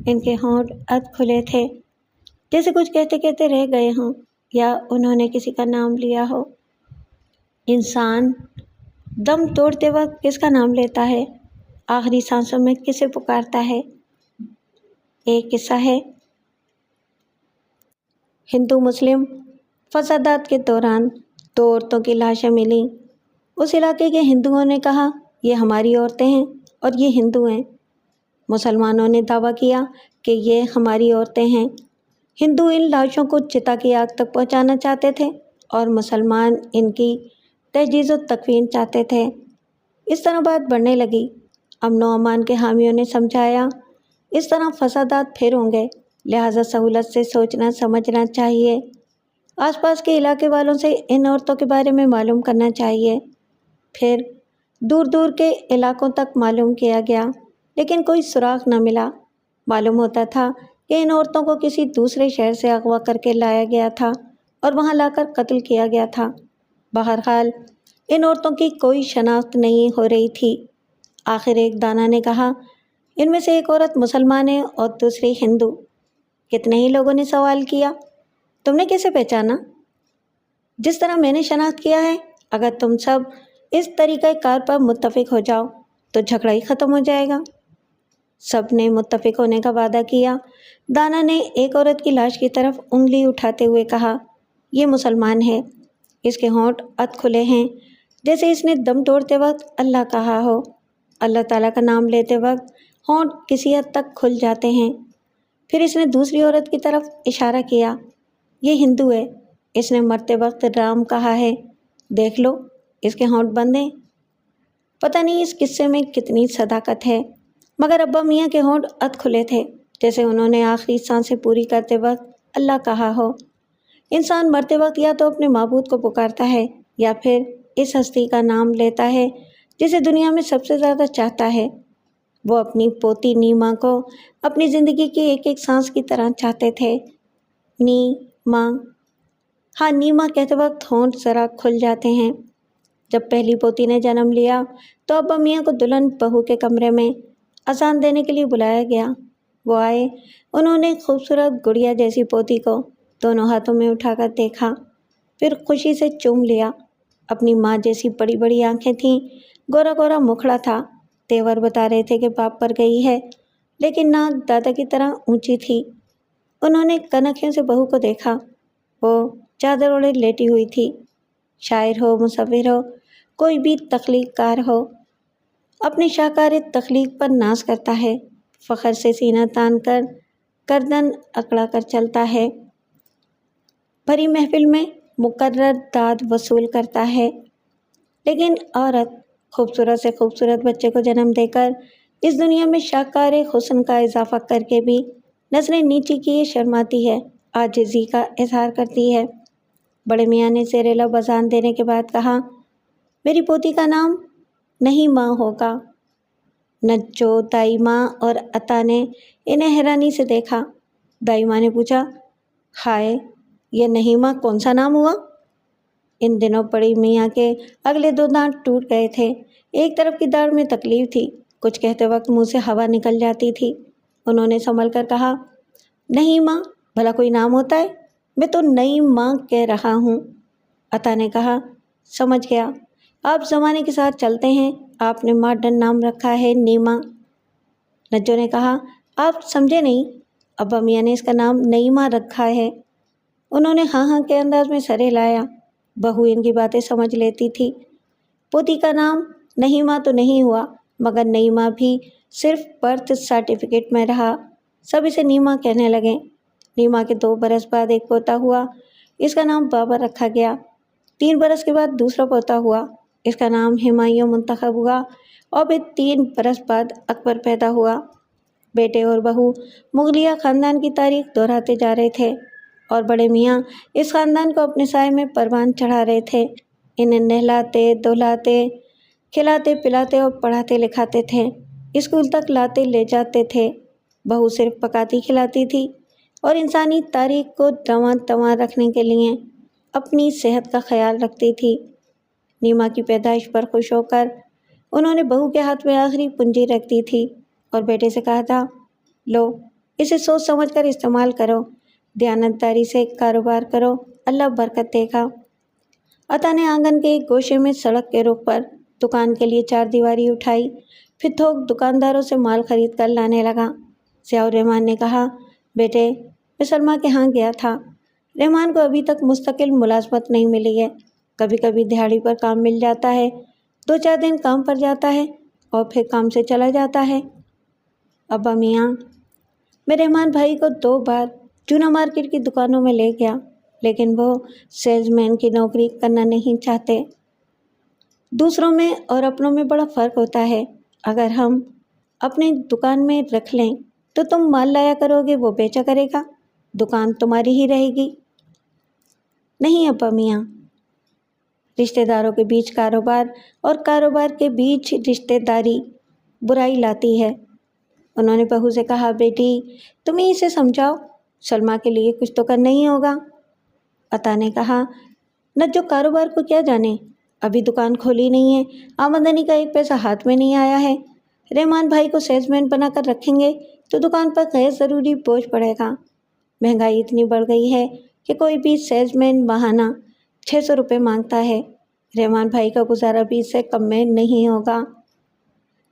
ان کے ہونٹ ادھ کھلے تھے، جیسے کچھ کہتے کہتے رہ گئے ہوں یا انہوں نے کسی کا نام لیا ہو۔ انسان دم توڑتے وقت کس کا نام لیتا ہے؟ آخری سانسوں میں کسے پکارتا ہے؟ ایک قصہ ہے، ہندو مسلم فسادات کے دوران 2 عورتوں کی لاشیں ملیں۔ اس علاقے کے ہندوؤں نے کہا یہ ہماری عورتیں ہیں اور یہ ہندو ہیں۔ مسلمانوں نے دعویٰ کیا کہ یہ ہماری عورتیں ہیں۔ ہندو ان لاشوں کو چتا کی آگ تک پہنچانا چاہتے تھے اور مسلمان ان کی تجہیز و تکفین چاہتے تھے۔ اس طرح بات بڑھنے لگی۔ امن و امان کے حامیوں نے سمجھایا اس طرح فسادات پھر ہوں گے، لہٰذا سہولت سے سوچنا سمجھنا چاہیے۔ آس پاس کے علاقے والوں سے ان عورتوں کے بارے میں معلوم کرنا چاہیے۔ پھر دور دور کے علاقوں تک معلوم کیا گیا، لیکن کوئی سراغ نہ ملا۔ معلوم ہوتا تھا کہ ان عورتوں کو کسی دوسرے شہر سے اغوا کر کے لایا گیا تھا اور وہاں لا کر قتل کیا گیا تھا۔ بہرحال ان عورتوں کی کوئی شناخت نہیں ہو رہی تھی۔ آخر ایک دانا نے کہا ان میں سے ایک عورت مسلمان ہے اور دوسری ہندو۔ کتنے ہی لوگوں نے سوال کیا تم نے کیسے پہچانا؟ جس طرح میں نے شناخت کیا ہے، اگر تم سب اس طریقہ کار پر متفق ہو جاؤ تو جھگڑا ہی ختم ہو جائے گا۔ سب نے متفق ہونے کا وعدہ کیا۔ دانا نے ایک عورت کی لاش کی طرف انگلی اٹھاتے ہوئے کہا یہ مسلمان ہے، اس کے ہونٹ ادھ کھلے ہیں، جیسے اس نے دم توڑتے وقت اللہ کہا ہو۔ اللہ تعالیٰ کا نام لیتے وقت ہونٹ کسی حد تک کھل جاتے ہیں۔ پھر اس نے دوسری عورت کی طرف اشارہ کیا، یہ ہندو ہے، اس نے مرتے وقت رام کہا ہے، دیکھ لو اس کے ہونٹ بند ہیں۔ پتہ نہیں اس قصے میں کتنی صداقت ہے، مگر ابا میاں کے ہونٹ ادھ کھلے تھے، جیسے انہوں نے آخری سانسیں پوری کرتے وقت اللہ کہا ہو۔ انسان مرتے وقت یا تو اپنے معبود کو پکارتا ہے یا پھر اس ہستی کا نام لیتا ہے جسے دنیا میں سب سے زیادہ چاہتا ہے۔ وہ اپنی پوتی نیما کو اپنی زندگی کی ایک ایک سانس کی طرح چاہتے تھے۔ نیما، ہاں نیما کہتے وقت ہونٹ ذرا کھل جاتے ہیں۔ جب پہلی پوتی نے جنم لیا تو ابا میاں کو دلہن بہو کے کمرے میں اذان دینے کے لیے بلایا گیا۔ وہ آئے، انہوں نے خوبصورت گڑیا جیسی پوتی کو دونوں ہاتھوں میں اٹھا کر دیکھا، پھر خوشی سے چوم لیا۔ اپنی ماں جیسی بڑی بڑی آنکھیں تھیں، گورا گورا مکھڑا تھا۔ تیور بتا رہے تھے کہ باپ پر گئی ہے، لیکن ناک دادا کی طرح اونچی تھی۔ انہوں نے کنکھیوں سے بہو کو دیکھا، وہ چادر اوڑھے لیٹی ہوئی تھی۔ شاعر ہو، مصور ہو، کوئی بھی تخلیق کار ہو، اپنی شاہکار تخلیق پر ناز کرتا ہے، فخر سے سینہ تان کر گردن اکڑا کر چلتا ہے، بھری محفل میں مقرر داد وصول کرتا ہے۔ لیکن عورت خوبصورت سے خوبصورت بچے کو جنم دے کر اس دنیا میں شاہکار حسن کا اضافہ کر کے بھی نظریں نیچی کیے شرماتی ہے، عاجزی کا اظہار کرتی ہے۔ بڑے میاں نے زیر لب اذان دینے کے بعد کہا میری پوتی کا نام نہیں ماں ہوگا۔ نجو، دائی ماں اور عطا نے انہیں حیرانی سے دیکھا۔ دائی ماں نے پوچھا ہائے، یہ نہیں ماں کون سا نام ہوا؟ ان دنوں بڑی میاں کے اگلے 2 دانت ٹوٹ گئے تھے، ایک طرف کی داڑھ میں تکلیف تھی، کچھ کہتے وقت منہ سے ہوا نکل جاتی تھی۔ انہوں نے سنبھل کر کہا نہیں ماں بھلا کوئی نام ہوتا ہے، میں تو نئی ماں کہہ رہا ہوں۔ عطا نے کہا سمجھ گیا، آپ زمانے کے ساتھ چلتے ہیں، آپ نے ماڈرن نام رکھا ہے نیما۔ نجو نے کہا آپ سمجھے نہیں، ابا میاں نے اس کا نام نعیمہ رکھا ہے۔ انہوں نے ہاں ہاں کے انداز میں سر ہلایا۔ بہو ان کی باتیں سمجھ لیتی تھی۔ پوتی کا نام نعیمہ تو نہیں ہوا، مگر نعیمہ بھی صرف برتھ سرٹیفکیٹ میں رہا، سب اسے نیما کہنے لگے۔ نیما کے 2 برس بعد ایک پوتا ہوا، اس کا نام بابر رکھا گیا۔ 3 برس کے بعد دوسرا پوتا ہوا، اس کا نام ہمایوں منتخب ہوا، اور پھر 3 برس بعد اکبر پیدا ہوا۔ بیٹے اور بہو مغلیہ خاندان کی تاریخ دہراتے جا رہے تھے اور بڑے میاں اس خاندان کو اپنے سائے میں پروان چڑھا رہے تھے۔ انہیں نہلاتے دھلاتے کھلاتے پلاتے اور پڑھاتے لکھاتے تھے، اسکول تک لاتے لے جاتے تھے۔ بہو صرف پکاتی کھلاتی تھی اور انسانی تاریخ کو رواں تواں رکھنے کے لیے اپنی صحت کا خیال رکھتی تھی۔ نیما کی پیدائش پر خوش ہو کر انہوں نے بہو کے ہاتھ میں آخری پونجی رکھ دی تھی اور بیٹے سے کہا تھا، لو، اسے سوچ سمجھ کر استعمال کرو، دیانتداری سے کاروبار کرو، اللہ برکت دے گا۔ عطا نے آنگن کے ایک گوشے میں سڑک کے رخ پر دکان کے لیے 4 دیواری اٹھائی، پھر تھوک دکانداروں سے مال خرید کر لانے لگا۔ ضیاء الرحمن نے کہا، بیٹے، میں سلمیٰ کے ہاں گیا تھا۔ رحمان کو ابھی تک مستقل ملازمت نہیں ملی ہے، کبھی کبھی دہاڑی پر کام مل جاتا ہے، 2-4 دن کام پر جاتا ہے اور پھر کام سے چلا جاتا ہے۔ ابا میاں، میں رحمان بھائی کو 2 بار چونا مارکیٹ کی دکانوں میں لے گیا، لیکن وہ سیلز مین کی نوکری کرنا نہیں چاہتے۔ دوسروں میں اور اپنوں میں بڑا فرق ہوتا ہے۔ اگر ہم اپنے دکان میں رکھ لیں تو تم مال لایا کرو گے، وہ بیچا کرے گا، دکان تمہاری ہی رہے گی۔ نہیں ابا میاں، رشتہ داروں کے بیچ کاروبار اور کاروبار کے بیچ رشتہ داری برائی لاتی ہے۔ انہوں نے بہو سے کہا، بیٹی، تم ہی اسے سمجھاؤ، سلمیٰ کے لیے کچھ تو کرنا ہی ہوگا۔ عطا نے کہا، نجو کاروبار کو کیا جانے، ابھی دکان کھولی نہیں ہے، آمدنی کا 1 پیسہ ہاتھ میں نہیں آیا ہے۔ رحمان بھائی کو سیلز مین بنا کر رکھیں گے تو دکان پر غیر ضروری بوجھ پڑے گا۔ مہنگائی اتنی بڑھ گئی ہے کہ کوئی بھی سیلز مین ماہانہ 600 روپے مانگتا ہے۔ رحمان بھائی کا گزارا بھی اس سے کم میں نہیں ہوگا۔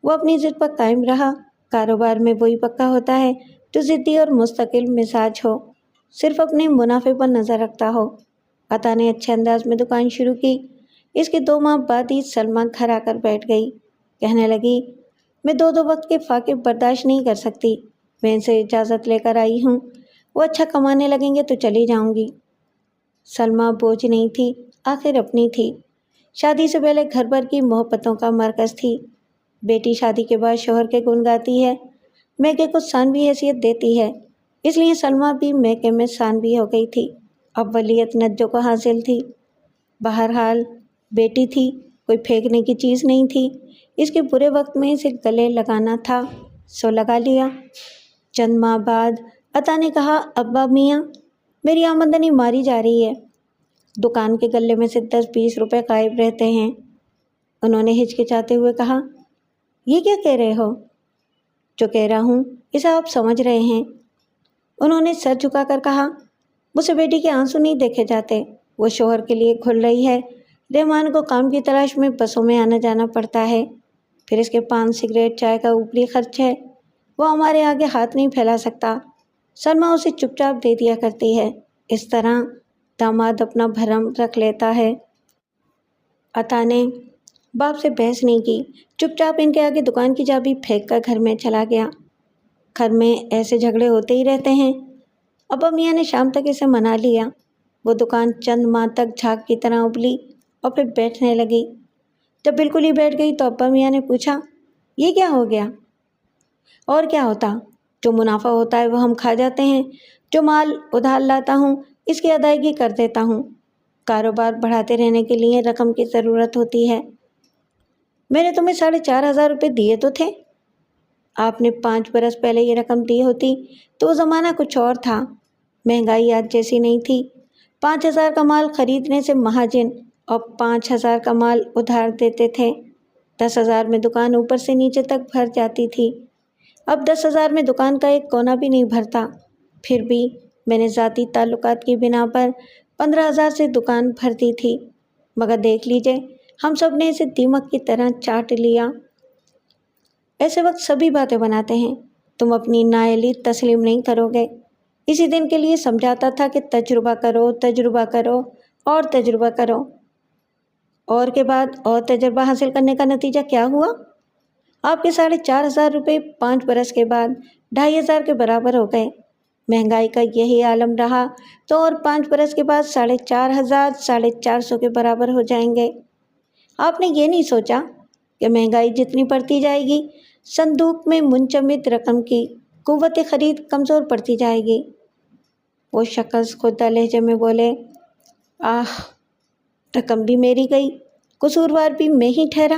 وہ اپنی ضد پر قائم رہا۔ کاروبار میں وہی پکا ہوتا ہے جو ضدی اور مستقل مزاج ہو، صرف اپنے منافع پر نظر رکھتا ہو۔ عطا نے اچھے انداز میں دکان شروع کی۔ اس کے 2 ماہ بعد ہی سلمیٰ گھر آ کر بیٹھ گئی۔ کہنے لگی، میں 2 وقت کے فاقے برداشت نہیں کر سکتی، میں ان سے اجازت لے کر آئی ہوں، وہ اچھا کمانے لگیں گے تو چلی جاؤں گی۔ سلمیٰ بوجھ نہیں تھی، آخر اپنی تھی، شادی سے پہلے گھر بھر کی محبتوں کا مرکز تھی۔ بیٹی شادی کے بعد شوہر کے گن گاتی ہے، میکے کو ثانوی حیثیت دیتی ہے، اس لیے سلمیٰ بھی میکے میں ثانوی ہو گئی تھی۔ اب ولیت نجو کو حاصل تھی۔ بہرحال بیٹی تھی، کوئی پھینکنے کی چیز نہیں تھی، اس کے برے وقت میں اسے گلے لگانا تھا، سو لگا لیا۔ چند ماہ بعد عطا نے کہا، ابا میاں، میری آمدنی ماری جا رہی ہے، دکان کے گلے میں سے 10-20 روپے غائب رہتے ہیں۔ انہوں نے ہچکچاتے ہوئے کہا، یہ کیا کہہ رہے ہو؟ جو کہہ رہا ہوں اسے آپ سمجھ رہے ہیں۔ انہوں نے سر جھکا کر کہا، مجھ سے بیٹی کے آنسو نہیں دیکھے جاتے، وہ شوہر کے لیے گھل رہی ہے، رحمان کو کام کی تلاش میں بسوں میں آنا جانا پڑتا ہے، پھر اس کے پان سگریٹ چائے کا اوپری خرچ ہے، وہ ہمارے آگے ہاتھ نہیں پھیلا سکتا۔ سلمیٰ اسے چپ چاپ دے دیا کرتی ہے، اس طرح داماد اپنا بھرم رکھ لیتا ہے۔ عطا نے باپ سے بحث نہیں کی، چپ چاپ ان کے آگے دکان کی چابی پھینک کر گھر میں چلا گیا۔ گھر میں ایسے جھگڑے ہوتے ہی رہتے ہیں۔ ابا میاں نے شام تک اسے منا لیا۔ وہ دکان چند ماہ تک جھاگ کی طرح ابلی اور پھر بیٹھنے لگی۔ جب بالکل ہی بیٹھ گئی تو ابا میاں نے پوچھا، یہ کیا ہو گیا؟ اور کیا ہوتا، جو منافع ہوتا ہے وہ ہم کھا جاتے ہیں، جو مال ادھار لاتا ہوں اس کی ادائیگی کر دیتا ہوں، کاروبار بڑھاتے رہنے کے لیے رقم کی ضرورت ہوتی ہے۔ میں نے تمہیں 4,500 روپے دیے تو تھے، آپ نے 5 برس پہلے یہ رقم دی ہوتی تو وہ زمانہ کچھ اور تھا، مہنگائی آج جیسی نہیں تھی۔ 5,000 کا مال خریدنے سے مہاجن اور 5,000 کا مال ادھار دیتے تھے، 10,000 میں دکان اوپر سے نیچے تک بھر جاتی تھی۔ اب 10,000 میں دکان کا ایک کونا بھی نہیں بھرتا، پھر بھی میں نے ذاتی تعلقات کی بنا پر 15,000 سے دکان بھرتی تھی، مگر دیکھ لیجئے ہم سب نے اسے دیمک کی طرح چاٹ لیا۔ ایسے وقت سبھی باتیں بناتے ہیں، تم اپنی نااہلی تسلیم نہیں کرو گے۔ اسی دن کے لیے سمجھاتا تھا کہ تجربہ کرو، تجربہ کرو اور تجربہ کرو، اور کے بعد اور تجربہ حاصل کرنے کا نتیجہ کیا ہوا؟ آپ کے 4,500 روپے 5 برس کے بعد 2,500 کے برابر ہو گئے۔ مہنگائی کا یہی عالم رہا تو اور 5 برس کے بعد 4,500 450 کے برابر ہو جائیں گے۔ آپ نے یہ نہیں سوچا کہ مہنگائی جتنی بڑھتی جائے گی، صندوق میں منجمد رقم کی قوت خرید کمزور پڑتی جائے گی۔ وہ شخص خوددار لہجے میں بولے، رقم بھی میری گئی، قصوروار بھی میں ہی ٹھہرا،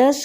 10,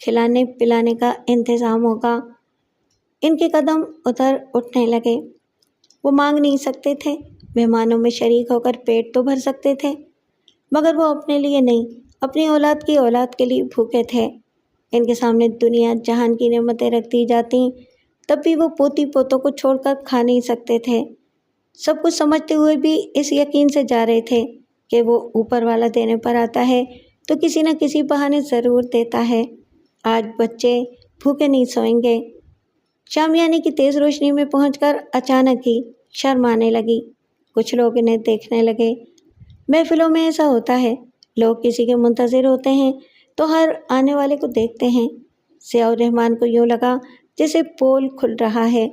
کھلانے پلانے کا انتظام ہوگا۔ ان کے قدم ادھر اٹھنے لگے۔ وہ مانگ نہیں سکتے تھے، مہمانوں میں شریک ہو کر پیٹ تو بھر سکتے تھے، مگر وہ اپنے لیے نہیں، اپنی اولاد کی اولاد کے لیے بھوکے تھے۔ ان کے سامنے دنیا جہان کی نعمتیں رکھ دی جاتیں، تب بھی وہ پوتی پوتوں کو چھوڑ کر کھا نہیں سکتے تھے۔ سب کچھ سمجھتے ہوئے بھی اس یقین سے جا رہے تھے کہ وہ اوپر والا دینے پر آتا ہے تو کسی نہ کسی بہانے ضرور دیتا ہے۔ آج بچے بھوکے نہیں سوئیں گے۔ شامیانے کی تیز روشنی میں پہنچ کر اچانک ہی شرم آنے لگی۔ کچھ لوگ انہیں دیکھنے لگے۔ محفلوں میں ایسا ہوتا ہے، لوگ کسی کے منتظر ہوتے ہیں تو ہر آنے والے کو دیکھتے ہیں۔ ضیاء الرحمن کو یوں لگا جیسے پول کھل رہا ہے۔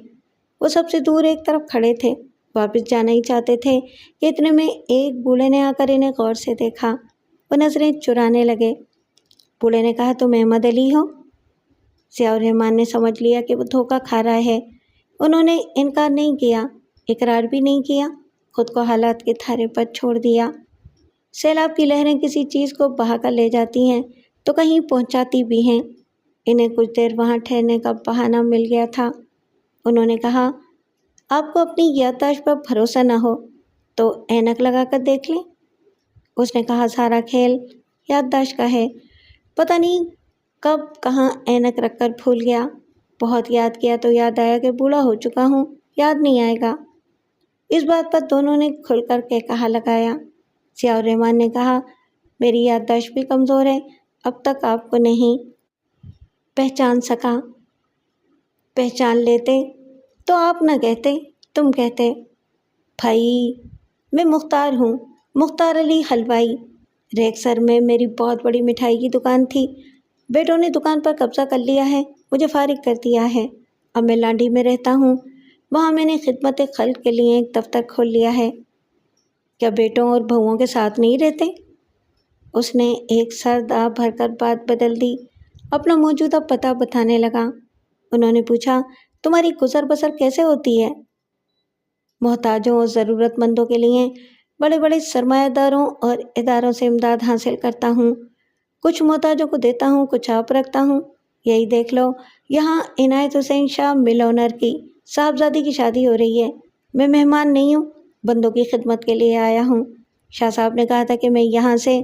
وہ سب سے دور ایک طرف کھڑے تھے، واپس جانا ہی چاہتے تھے کہ اتنے میں ایک بوڑھے نے آ کر انہیں غور سے دیکھا۔ وہ نظریں چرانے لگے۔ بوڑھے نے کہا، تم احمد علی ہو؟ ضیاء الرحمن نے سمجھ لیا کہ وہ دھوکہ کھا رہا ہے۔ انہوں نے انکار نہیں کیا، اقرار بھی نہیں کیا، خود کو حالات کے تھارے پر چھوڑ دیا۔ سیلاب کی لہریں کسی چیز کو بہا کر لے جاتی ہیں تو کہیں پہنچاتی بھی ہیں۔ انہیں کچھ دیر وہاں ٹھہرنے کا بہانہ مل گیا تھا۔ انہوں نے کہا، آپ کو اپنی یادداشت پر بھروسہ نہ ہو تو اینک لگا کر دیکھ لیں۔ اس نے کہا، سارا کھیل یادداشت کا ہے، پتہ نہیں کب کہاں اینک رکھ کر بھول گیا۔ بہت یاد کیا تو یاد آیا کہ بوڑھا ہو چکا ہوں، یاد نہیں آئے گا۔ اس بات پر دونوں نے کھل کر کے کہا لگایا۔ ضیاء الرحمن نے کہا، میری یادداشت بھی کمزور ہے، اب تک آپ کو نہیں پہچان سکا۔ پہچان لیتے تو آپ نہ کہتے، تم کہتے۔ بھائی، میں مختار ہوں، مختار علی حلوائی۔ ریکسر میں میری بہت بڑی مٹھائی کی دکان تھی، بیٹوں نے دکان پر قبضہ کر لیا ہے، مجھے فارغ کر دیا ہے۔ اب میں لانڈی میں رہتا ہوں، وہاں میں نے خدمت خلق کے لیے ایک دفتر کھول لیا ہے۔ کیا بیٹوں اور بہوؤں کے ساتھ نہیں رہتے؟ اس نے ایک سرد آہ بھر کر بات بدل دی، اپنا موجودہ پتہ بتانے لگا۔ انہوں نے پوچھا، تمہاری گزر بسر کیسے ہوتی ہے؟ محتاجوں اور ضرورت مندوں کے لیے بڑے بڑے سرمایہ داروں اور اداروں سے امداد حاصل کرتا ہوں، کچھ محتاجوں کو دیتا ہوں، کچھ آپ رکھتا ہوں۔ یہی دیکھ لو، یہاں عنایت حسین شاہ مل اونر کی صاحبزادی کی شادی ہو رہی ہے۔ میں مہمان نہیں ہوں، بندوں کی خدمت کے لیے آیا ہوں۔ شاہ صاحب نے کہا تھا کہ میں یہاں سے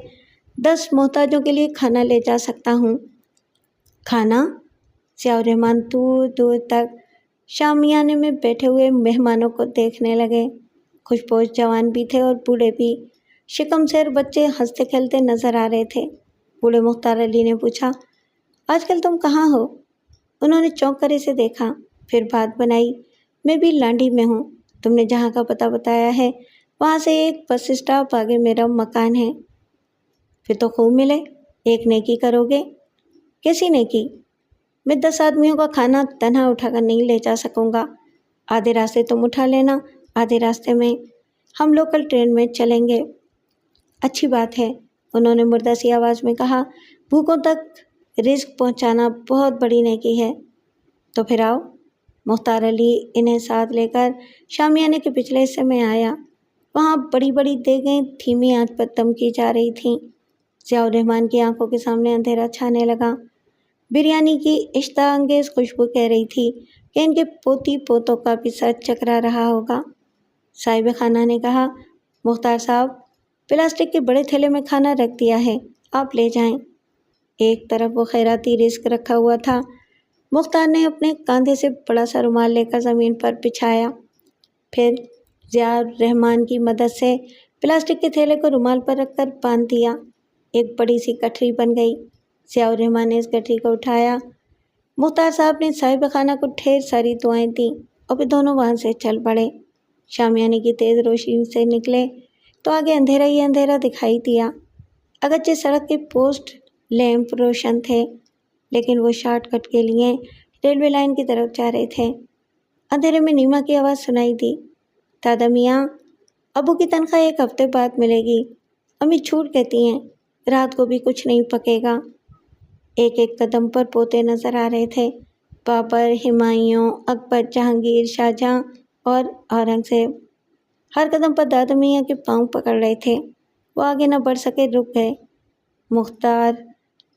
10 محتاجوں کے لیے کھانا لے جا سکتا ہوں۔ کھانا؟ ضیاء الرحمن دور دور تک شامیانے میں بیٹھے ہوئے مہمانوں کو دیکھنے لگے۔ خوش پوش جوان بھی تھے اور بوڑھے بھی، شکم سیر بچے ہنستے کھیلتے نظر آ رہے تھے۔ بوڑھے مختار علی نے پوچھا، آج کل تم کہاں ہو؟ انہوں نے چونک کر اسے دیکھا، پھر بات بنائی، میں بھی لانڈی میں ہوں، تم نے جہاں کا پتہ بتایا ہے وہاں سے ایک بس اسٹاپ آگے میرا مکان ہے۔ پھر تو خوب ملے، ایک نیکی کرو گے؟ کیسی نیکی؟ میں 10 آدمیوں کا کھانا تنہا اٹھا کر نہیں لے جا سکوں گا، آدھے راستے تم اٹھا لینا، آدھے راستے میں ہم لوکل ٹرین میں چلیں گے۔ اچھی بات ہے، انہوں نے مردہ سی آواز میں کہا، بھوکوں تک رزق پہنچانا بہت بڑی نیکی ہے۔ تو پھر آؤ۔ مختار علی انہیں ساتھ لے کر شامیانے کے پچھلے حصے میں آیا۔ وہاں بڑی بڑی دیگیں دھیمی آنچ پر دم کی جا رہی تھیں۔ ضیاء الرحمن کی آنکھوں کے سامنے اندھیرا چھانے لگا۔ بریانی کی اشتہا انگیز خوشبو کہہ رہی تھی کہ ان کے پوتی پوتوں کا بھی سر چکرا رہا ہوگا۔ صاحب خانہ نے کہا، مختار صاحب، پلاسٹک کے بڑے تھیلے میں کھانا رکھ دیا ہے، آپ لے جائیں۔ ایک طرف وہ خیراتی رزق رکھا ہوا تھا، مختار نے اپنے کاندھے سے بڑا سا رومال لے کر زمین پر بچھایا، پھر ضیاء الرحمن کی مدد سے پلاسٹک کے تھیلے کو رومال پر رکھ کر باندھ دیا۔ ایک بڑی سی گٹھری بن گئی۔ ضیاء الرحمن نے اس گٹھری کو اٹھایا۔ مختار صاحب نے صاحب خانہ کو ڈھیر ساری دعائیں دیں اور پھر دونوں وہاں سے چل پڑے۔ شامیانے کی تیز روشنی سے نکلے تو آگے اندھیرا ہی اندھیرا دکھائی دیا۔ اگرچہ سڑک کے پوسٹ لیمپ روشن تھے، لیکن وہ شارٹ کٹ کے لیے ریلوے لائن کی طرف جا رہے تھے۔ اندھیرے میں نیما کی آواز سنائی دی، دادا میاں، ابو کی تنخواہ 1 ہفتے بعد ملے گی، امی جھوٹ کہتی ہیں، رات کو بھی کچھ نہیں پکے گا۔ ایک ایک قدم پر پوتے نظر آ رہے تھے، بابر، ہمایوں، اکبر، جہانگیر، شاہجہاں اور اورنگزیب۔ ہر قدم پر دادا میاں کے پاؤں پکڑ رہے تھے۔ وہ آگے نہ بڑھ سکے، رک گئے۔ مختار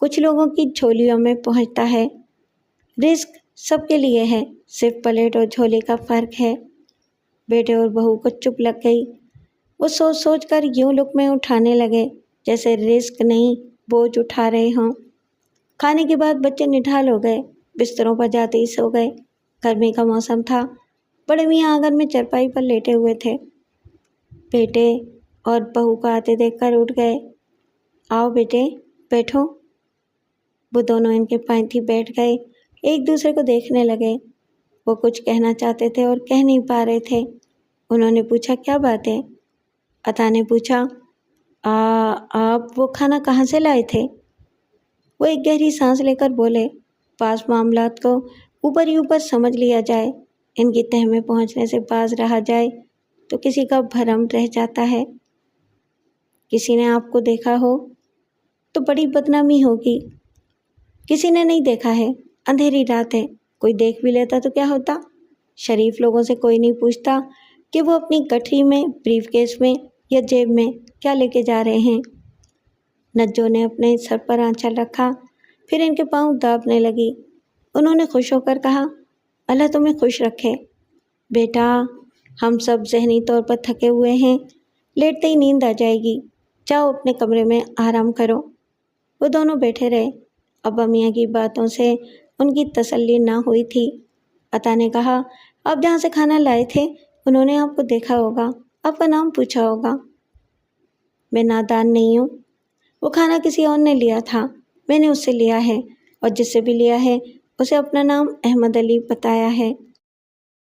کچھ لوگوں کی جھولیوں میں پہنچتا ہے۔ رزق سب کے لیے ہے، صرف پلیٹ اور جھولی کا فرق ہے۔ بیٹے اور بہو کو چپ لگ گئی۔ وہ سوچ سوچ کر یوں لقمے اٹھانے لگے جیسے رزق نہیں بوجھ اٹھا رہے ہوں۔ کھانے کے بعد بچے نڈھال ہو گئے، بستروں پر جاتے ہی سو گئے۔ گرمی کا موسم تھا، بڑے میاں آنگن میں چرپائی پر لیٹے ہوئے تھے۔ بیٹے اور بہو کو آتے دیکھ کر اٹھ گئے۔ آؤ بیٹے بیٹھو۔ وہ دونوں ان کے پائیں بیٹھ گئے، ایک دوسرے کو دیکھنے لگے۔ وہ کچھ کہنا چاہتے تھے اور کہہ نہیں پا رہے تھے۔ انہوں نے پوچھا، کیا بات ہے؟ عطا نے پوچھا، آپ وہ کھانا کہاں سے لائے تھے؟ وہ ایک گہری سانس لے کر بولے، بعض معاملات کو اوپر ہی اوپر سمجھ لیا جائے، ان کی تہہ میں پہنچنے سے باز رہا جائے تو کسی کا بھرم رہ جاتا ہے۔ کسی نے آپ کو دیکھا ہو تو بڑی بدنامی ہوگی۔ کسی نے نہیں دیکھا ہے، اندھیری رات ہے، کوئی دیکھ بھی لیتا تو کیا ہوتا؟ شریف لوگوں سے کوئی نہیں پوچھتا کہ وہ اپنی گٹھری میں، بریف کیس میں یا جیب میں کیا لے کے جا رہے ہیں۔ نجو نے اپنے سر پر آنچل رکھا، پھر ان کے پاؤں دابنے لگی۔ انہوں نے خوش ہو کر کہا، اللہ تمہیں خوش رکھے بیٹا، ہم سب ذہنی طور پر تھکے ہوئے ہیں، لیٹتے ہی نیند آ جائے گی، جاؤ اپنے کمرے میں آرام کرو۔ وہ دونوں بیٹھے رہے۔ ابا میاں کی باتوں سے ان کی تسلی نہ ہوئی تھی۔ عطا نے کہا، آپ جہاں سے کھانا لائے تھے انہوں نے آپ کو دیکھا ہوگا، آپ کا نام پوچھا ہوگا۔ میں نادان نہیں ہوں، وہ کھانا کسی اور نے لیا تھا، میں نے اس سے لیا ہے، اور جس سے بھی لیا ہے اسے اپنا نام احمد علی بتایا ہے۔